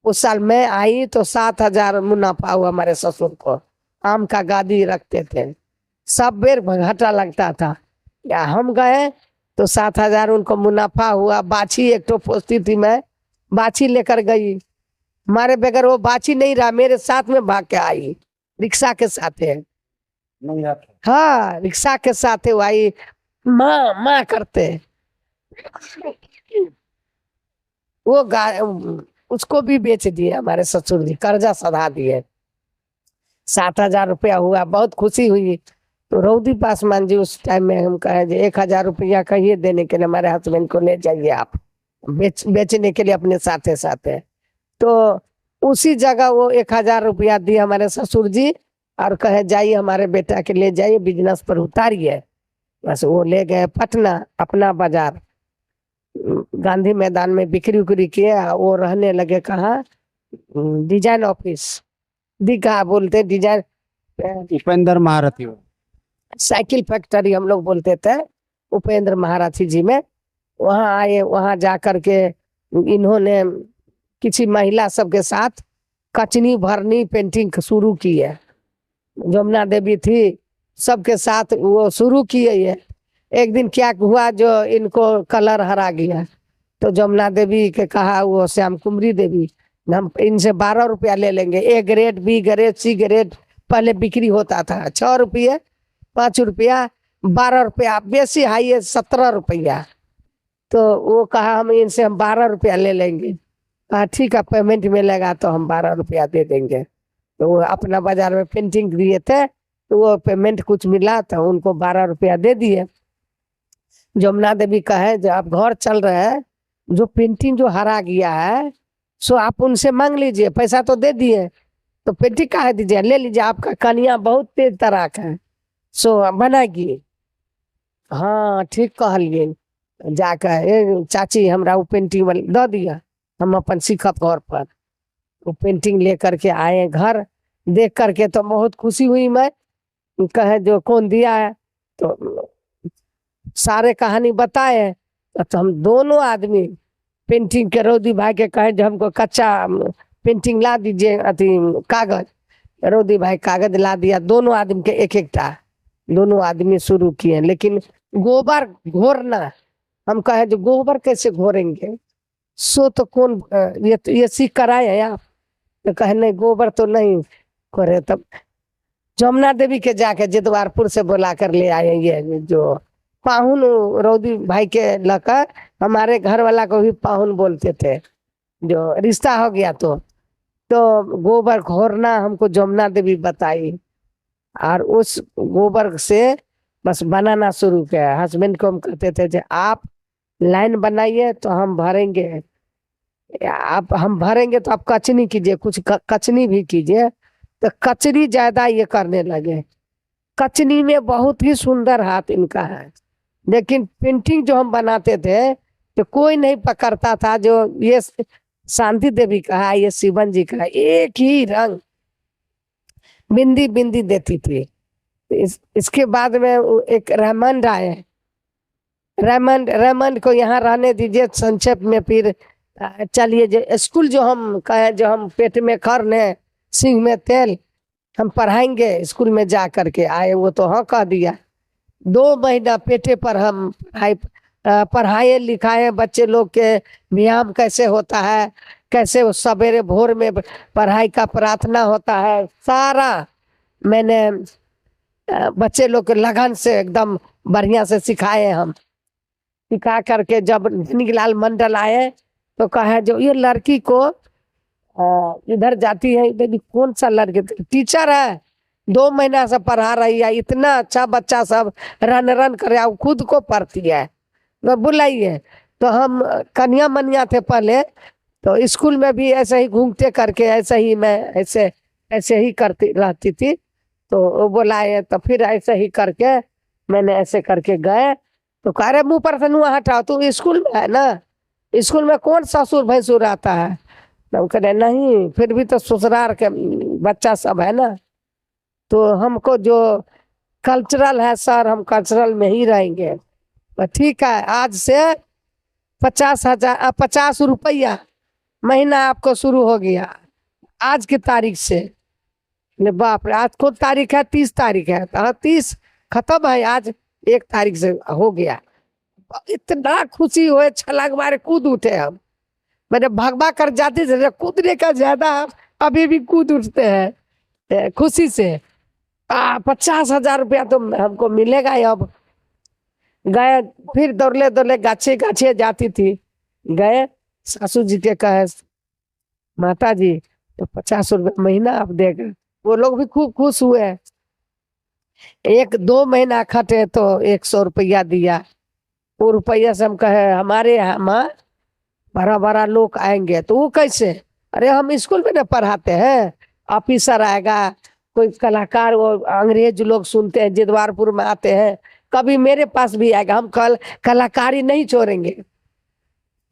उस साल मैं आई तो 7,000 मुनाफा हुआ हमारे ससुर को। आम का गादी रखते थे, सब बेर घाटा लगता था। या हम गए तो 7,000 उनको मुनाफा हुआ। बाछी एक तो पोसती थी, मैं बाछी लेकर गई, हमारे बगैर वो बाछी नहीं रहा, मेरे साथ में भाग के आई, रिक्शा के साथ है। हाँ रिक्शा के साथ है, आई माँ माँ करते। वो गाय उसको भी बेच दिए हमारे ससुर जी, कर्जा सधा दिए। 7,000 रुपया हुआ, बहुत खुशी हुई। तो रौदी पासवान जी उस टाइम में हम कहे 1,000 रुपया कहिए देने के लिए, हमारे हस्बैंड को ले जाइए आप बेचने के लिए अपने साथे साथे। तो उसी जगह वो 1,000 रुपया दिए हमारे ससुर जी, और कहे जाइए हमारे बेटा के ले जाइए, बिजनेस पर उतारिए। बस वो ले गए पटना, अपना बाजार गांधी मैदान में बिक्री उक्री किए। वो रहने लगे कहाँ, डिजाइन ऑफिस, दिखा बोलते डिजाइन, उपेंद्र महारथी साइकिल फैक्ट्री हम लोग बोलते थे, उपेंद्र महारथी जी में। वहाँ आए, वहाँ जा करके इन्होंने किसी महिला सबके साथ कचनी भरनी पेंटिंग शुरू की है। जमुना देवी थी, सबके साथ वो शुरू किए है। एक दिन क्या हुआ, जो इनको कलर हरा गया, तो जमुना देवी के कहा, वो श्याम कुमारी देवी, हम इनसे 12 रुपया ले लेंगे। A grade, B grade, C grade पहले बिक्री होता था 6 रुपये, 5 रुपया, 12 रुपया, बेसी हाई है 17 रुपया। तो वो कहा हम इनसे 12 रुपया ले लेंगे। कहा ठीक है, पेमेंट मिलेगा तो हम 12 रुपया दे देंगे। तो वो अपना बाजार में पेंटिंग दिए थे, तो वो पेमेंट कुछ मिला तो उनको 12 रुपया दे दिए। जमुना देवी कहे जो आप घर चल रहे हैं, जो पेंटिंग जो हरा गया है सो आप उनसे मांग लीजिए, पैसा तो दे दिए, तो पेंटिंग काहे दीजिए, ले लीजिए, आपका कन्या बहुत तेज तराक है, सो बनाइए। हाँ ठीक कहलिए। जाकर चाची हमरा वो पेंटिंग दे दिया, हम अपन सीखब घर पर। वो पेंटिंग ले करके आए घर, देख करके तो बहुत खुशी हुई। मैं कहे जो कौन दिया है, तो सारे कहानी बताए। तो हम दोनों आदमी पेंटिंग के रौदी भाई के कहे जो हमको कच्चा पेंटिंग ला दीजिए, अथी कागज। रौदी भाई कागज ला दिया, दोनों आदमी के एक एक टा, दोनों आदमी शुरू किए। लेकिन गोबर घोरना, हम कहे जो गोबर कैसे घोरेंगे, सो तो कौन ये सीख कर आए हैं आप? तो कहे नहीं गोबर तो नहीं घोरे। तब जमुना देवी के जाके जितवारपुर से बुला कर ले आए, ये जो पाहुन रौदी भाई के लकर, हमारे घर वाला को भी पाहुन बोलते थे, जो रिश्ता हो गया। तो गोबर घोरना हमको जमुना देवी बताई, और उस गोबर से बस बनाना शुरू किया। हस्बैंड को हम कहते थे जो आप लाइन बनाइए तो हम भरेंगे, आप हम भरेंगे तो आप कचनी कीजिए, कुछ कचनी भी कीजिए। तो कचरी ज्यादा ये करने लगे। कचनी में बहुत ही सुंदर हाथ इनका है, लेकिन पेंटिंग जो हम बनाते थे तो कोई नहीं पकड़ता था। जो ये शांति देवी का है, ये शिवन जी का है, एक ही रंग बिंदी बिंदी देती थी। इसके बाद में एक रेमंड आए, रेमंड को यहाँ रहने दीजिए संक्षेप में। फिर चलिए जो स्कूल जो हम कहे, जो हम पेट में खरने सिंह में तेल, हम पढ़ाएंगे स्कूल में जा करके आए। वो तो हाँ कह दिया। 2 महीना पेटे पर हम पढ़ाई पढ़ाए लिखाए बच्चे लोग के, व्यायाम कैसे होता है, कैसे सवेरे भोर में पढ़ाई का प्रार्थना होता है, सारा मैंने बच्चे लोग के लगन से एकदम बढ़िया से सिखाए। हम सिखा करके जब धनीलाल मंडल आए तो कहा जो ये लड़की को इधर जाती है, यदि कौन सा लड़की, टीचर है, 2 महीना से पढ़ा रही है, इतना अच्छा बच्चा सब रन रन करे, अब खुद को पढ़ती है, तो बुलाइए। तो हम कन्या मनिया थे पहले, तो स्कूल में भी ऐसे ही घूमते करके ऐसे ही मैं ऐसे ही करती रहती थी। तो वो बुलाए, तो फिर ऐसे ही करके मैंने ऐसे करके गए, तो कह रहे मुँह पर से नुआ हटाओ, तू स्कूल में है ना, स्कूल में कौन ससुर भैंसुर आता है। तो कह रहे नहीं, फिर भी तो ससुराल के बच्चा सब है ना, तो हमको जो कल्चरल है सर, हम कल्चरल में ही रहेंगे। तो ठीक है, आज से 50 रुपया महीना आपको शुरू हो गया आज की तारीख से। बाप रे, आज कौन तारीख है, 30 तारीख है, 30 खत्म है, आज 1 तारीख से हो गया। इतना खुशी हुए, छलांग मारे कूद उठे हम। मैंने भगवा कर जाती थे, कूदने का ज्यादा अभी भी कूद उठते हैं खुशी से। 50,000 रुपया तो हमको मिलेगा अब। गए, फिर दौड़ले दौड़ले गाछे गाछे जाती थी, गए सासू जी के कहे माता जी तो 50 रुपया महीना आप देगा। वो लोग भी खूब खुश हुए। 1-2 महीना खटे तो 100 रुपया दिया। वो रुपया से हम कहे हमारे यहाँ बड़ा बड़ा लोग आएंगे। तो वो कैसे, अरे हम स्कूल में ना पढ़ाते हैं, ऑफिसर आएगा, कोई कलाकार, वो अंग्रेज लोग सुनते हैं, जिदवारपुर में आते हैं, कभी मेरे पास भी आएगा, हम कलाकारी नहीं छोड़ेंगे।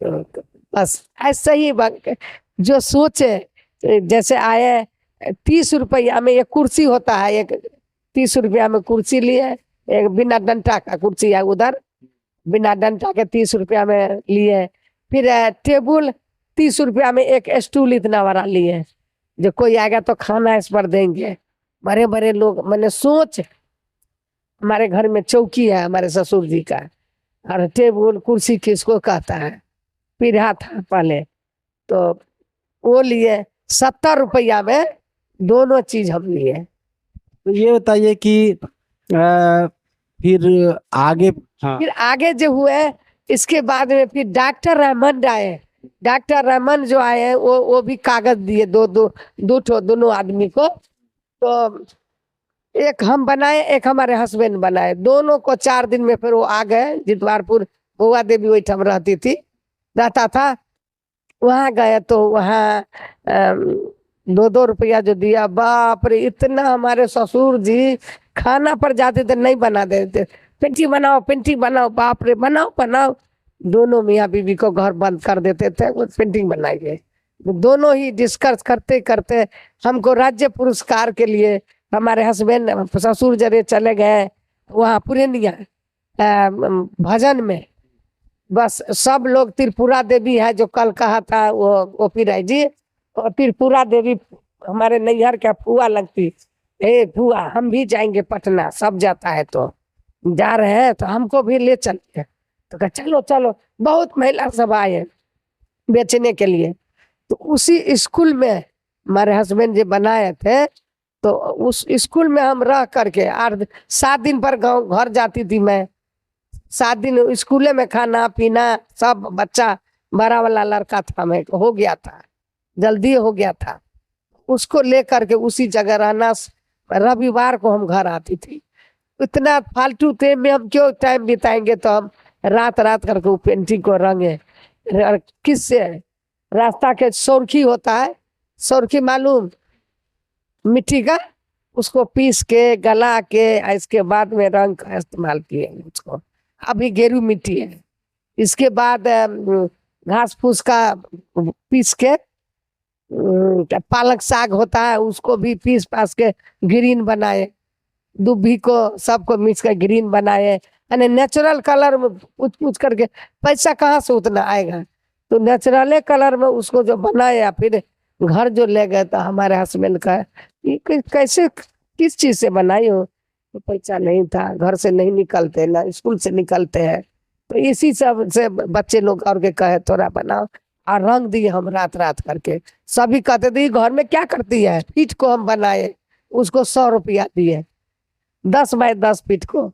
तो बस ऐसे ही जो सोचे, जैसे आए 30 रुपया में एक कुर्सी होता है, एक 30 रुपया में कुर्सी लिए, एक बिना डंटा का कुर्सी है उधर, बिना डंटा के 30 रुपया में लिए। फिर टेबल 30 रुपया में एक स्टूल इतना बड़ा लिए, जो कोई आएगा तो खाना इस पर देंगे। बड़े बड़े लोग, मैंने सोच, हमारे घर में चौकी है हमारे ससुर जी का, और टेबल कुर्सी किसको कहता है, पीढ़ा था पहले, तो वो लिए 70 रुपया में दोनों चीज हम लिए। तो ये बताइए कि फिर आगे, हाँ, फिर आगे जो हुए, इसके बाद में फिर डॉक्टर रहमान आए। डॉक्टर रहमान जो आए वो भी कागज दिए, दो दोनों आदमी को। तो एक हम बनाए, एक हमारे हस्बैंड बनाए, दोनों को 4 दिन में फिर वो आ गए जितवारपुर। बउआ देवी वही ठम रहता था, वहाँ गए तो वहाँ 2-2 रुपया जो दिया, बाप रे, इतना हमारे ससुर जी खाना पर जाते थे नहीं बना देते, पेंटी बनाओ, बाप रे, बनाओ। दोनों मियाँ बीवी को घर बंद कर देते थे, वो पेंटिंग बनाएंगे। दोनों ही डिस्कस करते करते हमको राज्य पुरस्कार के लिए हमारे हस्बैंड ससुर जरे चले गए वहाँ पुरनिया भजन में। बस सब लोग, त्रिपुरा देवी है जो कल कहा था वो पीराई जी, और त्रिपुरा देवी हमारे नैहर क्या फुआ लगती, फुआ हम भी जाएंगे पटना, सब जाता है तो जा रहे हैं, तो हमको भी ले चलिए। तो कहा चलो। बहुत महिला सब आए बेचने के लिए। तो उसी स्कूल में हमारे हस्बैंड जी बनाए थे, तो उस स्कूल में हम रह करके 7 दिन पर घर जाती थी मैं। 7 दिन स्कूल में खाना पीना सब, बच्चा बड़ा वाला लड़का था, मैं हो गया था, जल्दी हो गया था, उसको लेकर के उसी जगह रहना। रविवार को हम घर आती थी। इतना फालतू टाइम में हम क्यों टाइम बिताएंगे, तो हम रात करके वो पेंटिंग को रंगे। किससे, रास्ता के सौरखी होता है, सौरखी मालूम, मिट्टी का, उसको पीस के गला के इसके बाद में रंग का इस्तेमाल किए उसको। अभी गेरू मिट्टी है, इसके बाद घास फूस का पीस के, पालक साग होता है उसको भी पीस पास के ग्रीन बनाए, दुभी को सबको मिक्स कर ग्रीन बनाए। यानी नेचुरल कलर में पूछ करके, पैसा कहाँ से उतना आएगा, तो नेचुरल कलर में उसको जो बनाया, फिर घर जो ले गए तो हमारे हस्बैंड का ये कैसे किस चीज से बनाई हो, तो पैसा नहीं था, घर से नहीं निकलते ना, स्कूल से निकलते हैं, तो इसी सब से बच्चे लोग और के कहे थोड़ा बनाओ, और रंग दिए हम रात रात करके। सभी कहते थे घर में क्या करती है, पीठ को हम बनाए, उसको 100 रुपया दिए, 10 बाय 10 फीट को।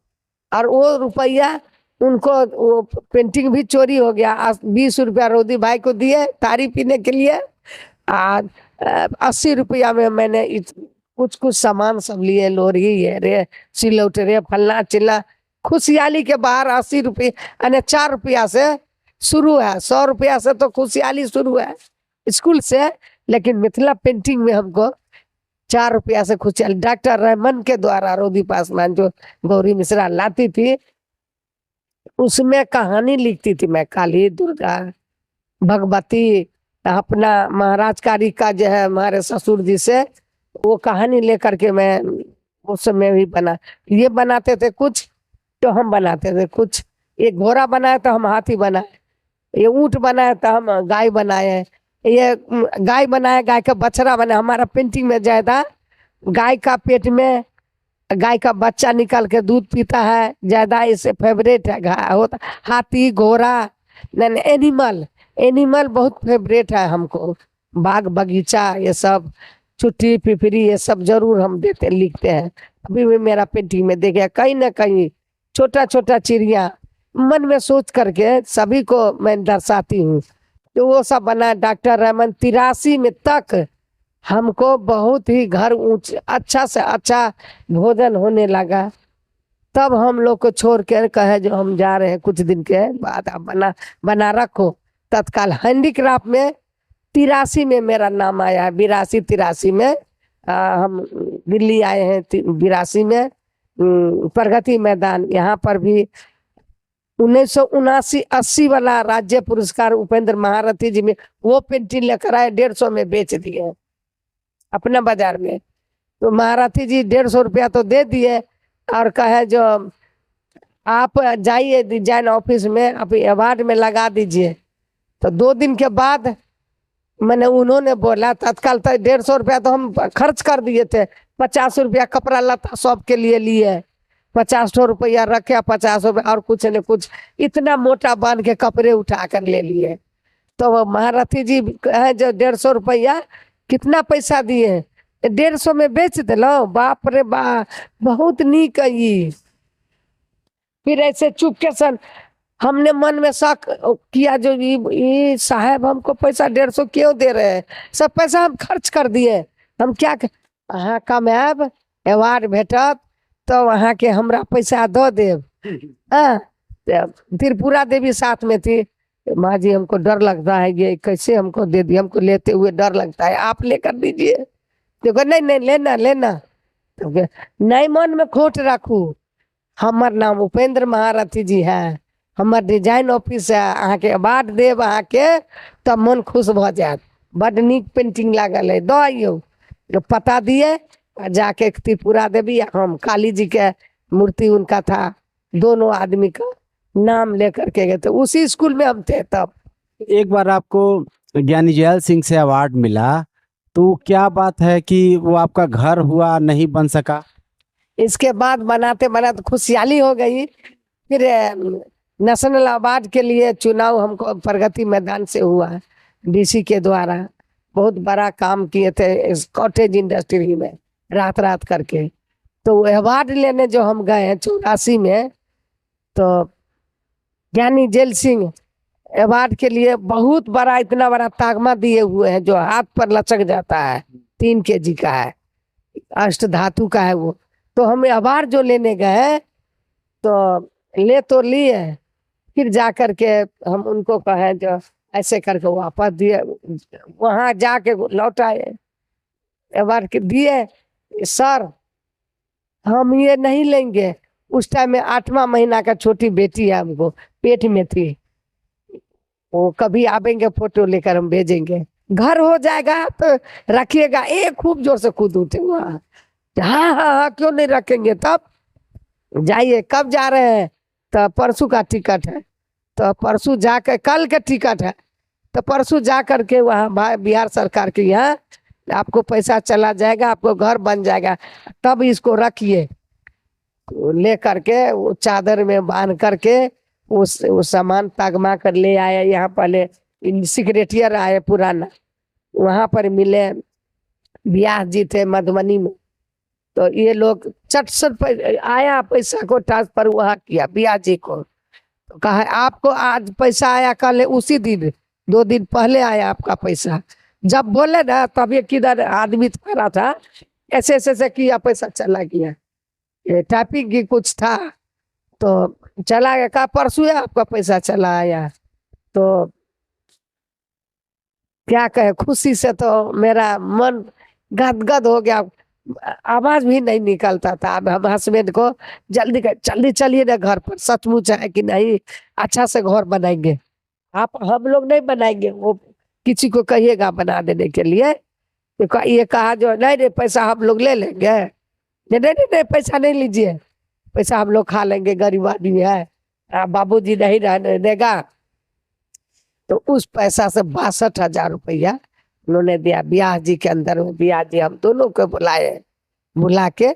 और वो रुपया उनको वो पेंटिंग भी चोरी हो गया। 20 रुपया रोदी भाई को दिए तारी पीने के लिए, और 80 रुपया में मैंने कुछ कुछ सामान सब लिए, लोरी ये रे, सिलौट रे, फलना चिल्ला। खुशहाली के बाहर 80 रुपये यानी 4 रुपया से शुरू है, 100 रुपया से तो खुशहाली शुरू है स्कूल से। लेकिन मिथिला पेंटिंग में हमको 4 रुपया से खुशहाली, डॉक्टर रहमान के द्वारा रोदी पासवान जो गौरी मिश्रा लाती थी, उसमें कहानी लिखती थी मैं, काली, दुर्गा, भगवती, अपना महाराज कारी का जो है हमारे ससुर जी से, वो कहानी लेकर के मैं उस समय भी बना। ये बनाते थे कुछ तो हम बनाते थे कुछ। ये घोड़ा बनाए तो हम हाथी बनाए, ये ऊंट बनाए तो हम गाय बनाए, ये गाय बनाए, गाय का बछड़ा बनाए। हमारा पेंटिंग में ज्यादा गाय का पेट में गाय का बच्चा निकाल के दूध पीता है, ज्यादा इसे फेवरेट है होता। हाथी, घोड़ा, एनिमल, एनिमल बहुत फेवरेट है हमको। बाग बगीचा ये सब, चुट्टी पिपरी ये सब जरूर हम देते लिखते हैं। अभी भी मेरा पेंटिंग में देखिए कहीं ना कहीं छोटा छोटा चिड़िया मन में सोच करके सभी को मैं दर्शाती हूँ। तो वो सब बना। डॉक्टर रहमान 83 में तक हमको बहुत ही घर ऊंच अच्छा से अच्छा भोजन होने लगा। तब हम लोग को छोड़ कर कहे जो हम जा रहे हैं, कुछ दिन के बाद आप बना रखो। तत्काल हैंडीक्राफ्ट में 83 में मेरा नाम आया है। 82 83 में हम दिल्ली आए हैं। 82 में प्रगति मैदान, यहाँ पर भी 1979 80 वाला राज्य पुरस्कार उपेंद्र महारथी जी में वो पेंटिंग लेकर आए, 150 में बेच दिए अपना बाजार में। तो महारथी जी 150 रुपया तो दे दिए और कहे जो आप जाइए डिजाइन ऑफिस में, आप अवार्ड में लगा दीजिए। तो 2 दिन के बाद मैंने उन्होंने बोला, तत्काल तो 150 रुपया तो हम खर्च कर दिए थे, 50 रुपया कपड़ा लता सब के लिए लिए, 50 रुपया रखे, 50 रुपया और कुछ न कुछ इतना मोटा बांध के कपड़े उठा कर ले लिए। तो महारथी जी है जो 150 रुपया कितना पैसा दिए, 150 में बेच दिलो। बाप रे बा, बहुत नीक है। फिर ऐसे चुपके सन हमने मन में शक किया जो ये साहब हमको पैसा 150 क्यों दे रहे हैं, सब पैसा हम खर्च कर दिए, हम क्या अहाँ कामयाब अवार्ड भेटत तो वहाँ के हमरा पैसा दो देव। त्रिपुरा देवी साथ में थी। माँ जी हमको डर लगता है, ये कैसे हमको दे दिए, हमको लेते हुए डर लगता है, आप लेकर दीजिए। देखो नहीं नहीं लेना लेना, तो नहीं मन में खोट रखू, हमार नाम उपेंद्र महारथी जी है, हमार डिजाइन ऑफिस है, अहाँ के अवार्ड देव अहाँ के, तब मन खुश भ जात। बड नीक पेंटिंग लागल है, दो आइयो। पता दिए, जाके त्रिपुरा देवी, हम काली जी के मूर्ति उनका था, दोनों आदमी का नाम लेकर के गए थे। उसी स्कूल में हम थे तब। एक बार आपको ज्ञानी जैल सिंह से अवार्ड मिला, तो क्या बात है कि वो आपका घर हुआ नहीं बन सका? इसके बाद बनाते बनाते खुशहाली हो गई। फिर नेशनल अवार्ड के लिए चुनाव हमको प्रगति मैदान से हुआ, डीसी के द्वारा। बहुत बड़ा काम किए थे इस कॉटेज इंडस्ट्री में रात रात करके। तो अवार्ड लेने जो हम गए 84 में, तो ज्ञानी जैल सिंह अवार्ड के लिए बहुत बड़ा, इतना बड़ा तागमा दिए हुए हैं जो हाथ पर लचक जाता है, 3 kg का है, अष्ट धातु का है वो। तो हम अवार्ड जो लेने गए तो ले तो लिए, फिर जा कर के हम उनको कहे जो ऐसे करके वापस दिए, वहाँ जाके लौटाए अवार्ड के दिए। सर हम ये नहीं लेंगे। उस टाइम में 8वां महीना का छोटी बेटी है, हमको पेट में थी, वो कभी आवेंगे फोटो लेकर हम भेजेंगे, घर हो जाएगा तो रखिएगा। एक खूब जोर से कूद उठे हुआ, हाँ हाँ हाँ क्यों नहीं रखेंगे। तब जाइए, कब जा रहे हैं, तो परसों का टिकट है, तो परसों जाकर, कल का टिकट है तो परसों जा करके वहाँ बिहार सरकार के यहाँ आपको पैसा चला जाएगा, आपको घर बन जाएगा, तब इसको रखिए। ले करके वो चादर में बांध करके उस सामान तगमा कर ले आए यहाँ। पहले सिक्रेटियर आए पुराना, वहां पर मिले, ब्याह जी थे मधुबनी में। तो ये लोग चट सट आया, पैसा को ट्रांसफर वहां किया ब्याह जी को। तो कहा आपको आज पैसा आया, कल उसी दिन 2 दिन पहले आया आपका पैसा। जब बोले ना तब ये किधर आदमी खड़ा था, ऐसे ऐसे ऐसे किया, पैसा चला गया। ये टाइपिंग की कुछ था तो चला गया। कहा परसों आपका पैसा चला आया। तो क्या कहे, खुशी से तो मेरा मन गदगद हो गया, आवाज भी नहीं निकलता था। अब हम हस्बैंड को जल्दी चलिए ना घर पर, सचमुच है कि नहीं, अच्छा से घर बनाएंगे। आप हम लोग नहीं बनाएंगे, वो किसी को कहिएगा बना देने के लिए। तो ये कहा जो नहीं पैसा हम लोग ले लेंगे। नहीं नहीं नहीं, पैसा नहीं लीजिए, पैसा हम लोग खा लेंगे, गरीब आदमी है, बाबूजी नहीं रहने देगा। तो उस पैसा से 62,000 रुपया उन्होंने दिया ब्याह जी के अंदर में। ब्याह जी हम दोनों को बुलाए, बुला के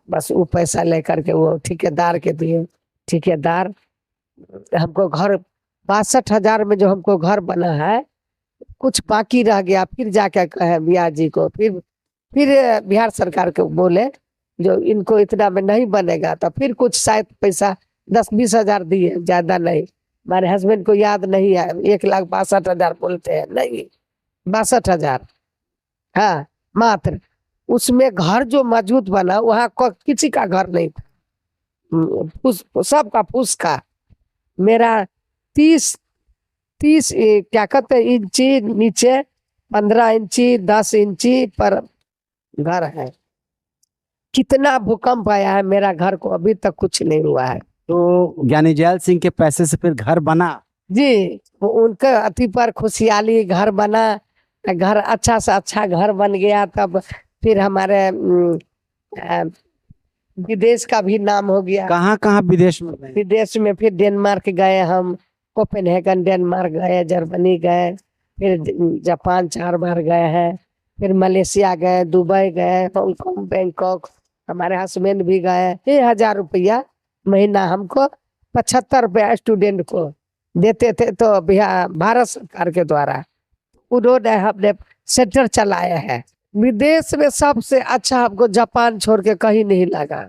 बस वो पैसा लेकर के वो ठेकेदार के दिए। ठेकेदार हमको घर 62,000 में जो हमको घर बना है, कुछ बाकी रह गया। फिर जाके कहे ब्याह जी को, फिर बिहार सरकार को बोले जो इनको इतना में नहीं बनेगा। तो फिर कुछ शायद पैसा 10-20 हजार दिए, ज्यादा नहीं। हमारे हस्बैंड को याद नहीं है, 1,62,000 बोलते हैं, नहीं 62,000, हाँ मात्र। उसमें घर जो मजबूत बना, वहाँ किसी का घर नहीं था, सबका फूस का। मेरा 30 क्या कहते इंची नीचे, 15 इंची 10 इंची पर घर है। कितना भूकंप आया है, मेरा घर को अभी तक कुछ नहीं हुआ है। तो ज्ञानी जैल सिंह के पैसे से फिर घर बना जी, उनके अति पर खुशहाली घर बना। घर अच्छा से अच्छा घर बन गया। तब फिर हमारे विदेश का भी नाम हो गया। कहाँ कहाँ विदेश में गए? विदेश में फिर डेनमार्क गए हम, कोपेनहेगन डेनमार्क गए, जर्मनी गए, फिर जापान 4 बार गए हैं, फिर मलेशिया गए, दुबई गए, हांगकांग, बैंकॉक। हमारे हस्बैंड भी गए। 1,000 रुपया महीना हमको 75 रुपया स्टूडेंट को देते थे। तो भारत सरकार के द्वारा उन्होंने हमने सेंटर चलाया है। विदेश में सबसे अच्छा हमको जापान छोड़ के कहीं नहीं लगा।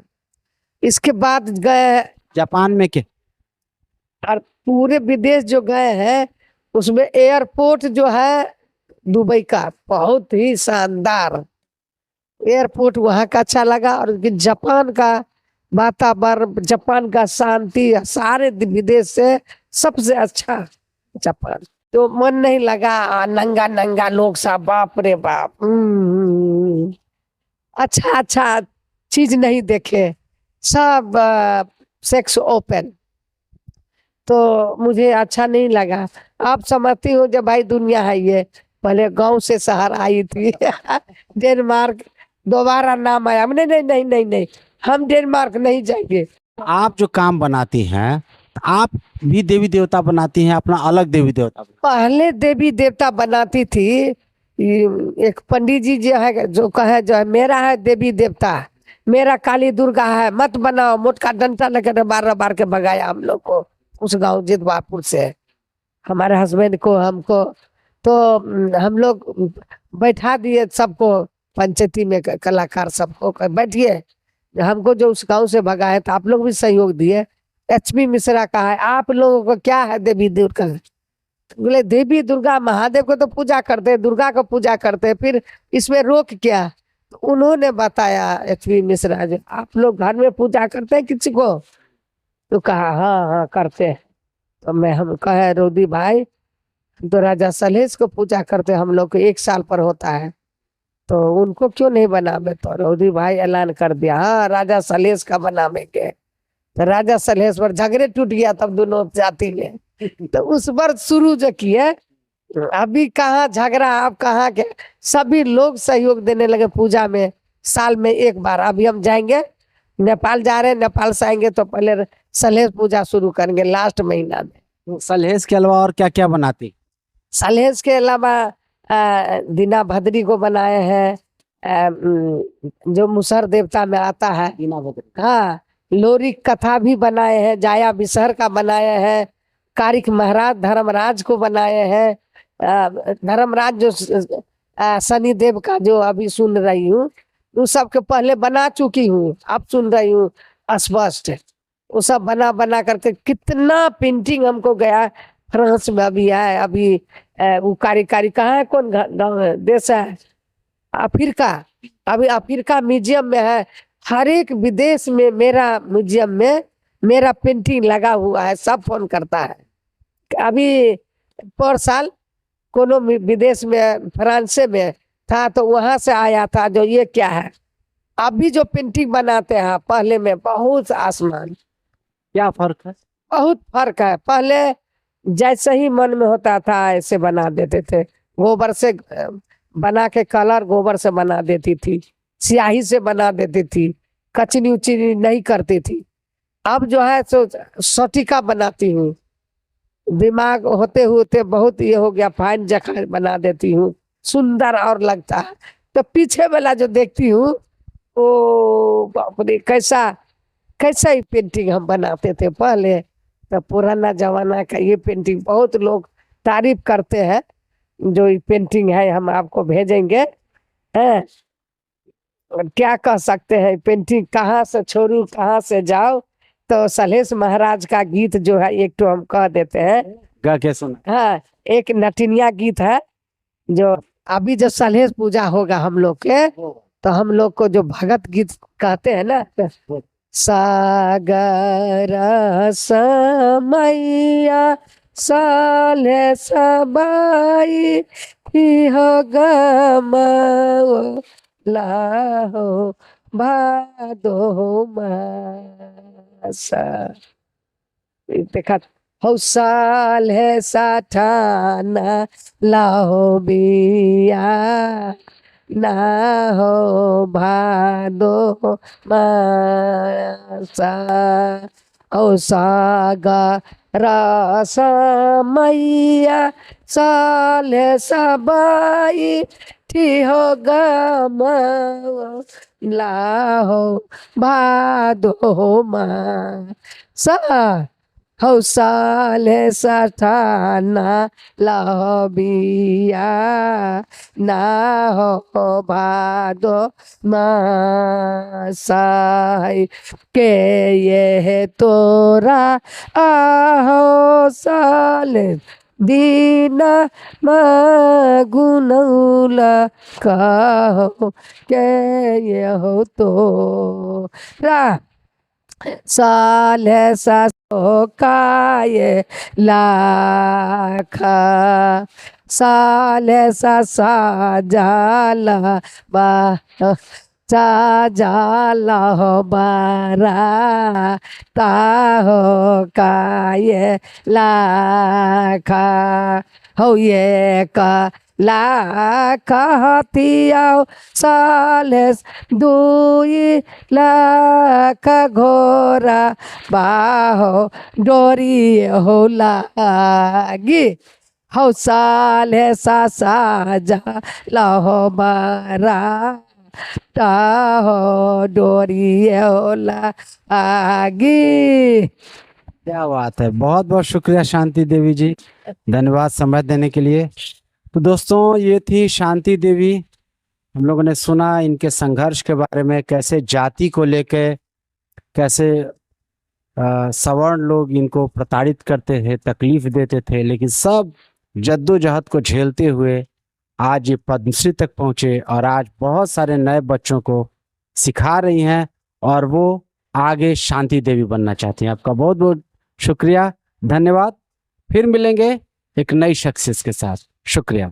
इसके बाद गए जापान में के और पूरे विदेश जो गए हैं, उसमें एयरपोर्ट जो है दुबई का बहुत ही शानदार एयरपोर्ट वहाँ का अच्छा लगा। और जापान का वातावरण, जापान का शांति, सारे विदेश से सबसे अच्छा जापान। तो मन नहीं लगा, नंगा नंगा लोग सब, बाप रे बाप। अच्छा चीज नहीं देखे, सब सेक्स ओपन। तो मुझे अच्छा नहीं लगा। आप समझती हो जब भाई दुनिया है ये, पहले गांव से शहर आई थी डेनमार्क दोबारा नाम आया। नहीं नहीं नहीं नहीं नहीं, हम डेनमार्क नहीं जाएंगे। आप जो काम बनाती हैं, आप भी देवी देवता बनाती हैं, अपना अलग देवी देवता? पहले देवी देवता बनाती थी। एक पंडित जी जो है, जो कहे जो है मेरा है देवी देवता, मेरा काली दुर्गा है, मत बनाओ। मोटका डंडा लेकर 12 बार के भगाया हम लोग को उस गांव जितवापुर से, हमारे हस्बैंड को, हमको। तो हम लोग बैठा दिए सबको, पंचायती में कलाकार सबको बैठिए। हमको जो उस गांव से भगा है, तो आप लोग भी सहयोग दिए। HP मिश्रा कहा है आप लोगों को क्या है देवी दुर्गा? बोले देवी दुर्गा महादेव को तो पूजा करते, दुर्गा को पूजा करते, फिर इसमें रोक क्या? तो उन्होंने बताया HP मिश्रा जो आप लोग घर में पूजा करते हैं किसी को? तो कहा हाँ करते हैं। तो हम कहे रोदी भाई तो राजा सलहेश को पूजा करते, हम लोग को 1 साल पर होता है, तो उनको क्यों नहीं बनावे? तो रोदी भाई ऐलान कर दिया हाँ राजा सलहेश का बनावेंगे। तो राजा सलहेश पर झगड़े टूट गया तब दोनों जाति में। तो उस पर शुरू जो किए, अभी कहाँ झगड़ा, अब कहाँ के सभी लोग सहयोग देने लगे पूजा में। साल में 1 बार अभी हम जाएंगे, नेपाल जा रहे हैं, नेपाल से आएंगे तो पहले सलहेश पूजा शुरू करेंगे लास्ट महीना में। सलहेश के अलावा और क्या क्या बनाती? सलहेश के अलावा दीना भद्री को बनाए हैं, जो मुसहर देवता में आता है। दीना भद्री, हाँ, लोरी कथा भी बनाए हैं, जाया विसहर का बनाए हैं, कारिक महाराज धर्मराज को बनाए हैं। धर्मराज जो शनिदेव का जो अभी सुन रही हूँ, उस सब के पहले बना चुकी हूँ, अब सुन रही हूँ स्पष्ट। वो सब बना बना करके कितना पेंटिंग हमको गया। फ्रांस में अभी है, अभी वो कारी कहाँ है, कौन गाँव देश है, अफ्रीका। अभी अफ्रीका म्यूजियम में है। हर एक विदेश में मेरा म्यूजियम में मेरा पेंटिंग लगा हुआ है, सब फोन करता है। अभी पर साल कोनो विदेश में फ्रांस में था तो वहां से आया था जो ये क्या है। अभी जो पेंटिंग बनाते हैं पहले में बहुत आसमान, क्या फर्क है? बहुत फर्क है। पहले जैसे ही मन में होता था ऐसे बना देते थे, गोबर से बना के, कलर गोबर से बना देती थी, स्याही से बना देती थी, कचनी उचनी नहीं करती थी। अब जो है सो सटीका बनाती हूँ, दिमाग होते होते बहुत ये हो गया, फाइन जखा बना देती हूँ, सुंदर और लगता है। तो पीछे वाला जो देखती हूँ, ओ बाप रे, कैसा कैसा ही पेंटिंग हम बनाते थे पहले। तो पुराना जमाना का ये पेंटिंग बहुत लोग तारीफ करते हैं। जो ये पेंटिंग है हम आपको भेजेंगे, हैं। और क्या कह सकते हैं, पेंटिंग कहाँ से छोड़ू कहाँ से जाओ। तो सलहेश महाराज का गीत जो है एक तो हम कह देते हैं, गा के सुना। हाँ, एक नटिनिया गीत है जो अभी जो सलहेश पूजा होगा हम लोग के, तो हम लोग को जो भगत गीत कहते हैं ना, सागर समैया साले सबाई हो गमो लाहो भादो मासा। देखा हो साल है साठाना लाहो बिया ना हो भादो मासा। हो सागा रसमैया साले सबाई ठी हो गम लाहो भादो मासा। हो साले सठाना लबिया ना हो भादो मासा। के ये तोरा आहो साले दीना मगुनौला कहो के ये हो तोरा साल सो काय लाखा साल सा जाला बा जाला हो बारा ताहो काय लाखा। हो ये का लाखतियाओ सालेस दुई लाख घोरा बाहो डोरी हो लागी। हो साले साजा लाहो बारा ताहो डोरी हो लागी। क्या बात है, बहुत बहुत शुक्रिया शांति देवी जी, धन्यवाद समय देने के लिए। तो दोस्तों, ये थी शांति देवी। हम लोगों ने सुना इनके संघर्ष के बारे में, कैसे जाति को लेकर कैसे सवर्ण लोग इनको प्रताड़ित करते थे, तकलीफ देते थे, लेकिन सब जद्दोजहद को झेलते हुए आज ये पद्मश्री तक पहुँचे और आज बहुत सारे नए बच्चों को सिखा रही हैं और वो आगे शांति देवी बनना चाहती हैं। आपका बहुत बहुत शुक्रिया, धन्यवाद। फिर मिलेंगे एक नई शख्सियत के साथ। शुक्रिया।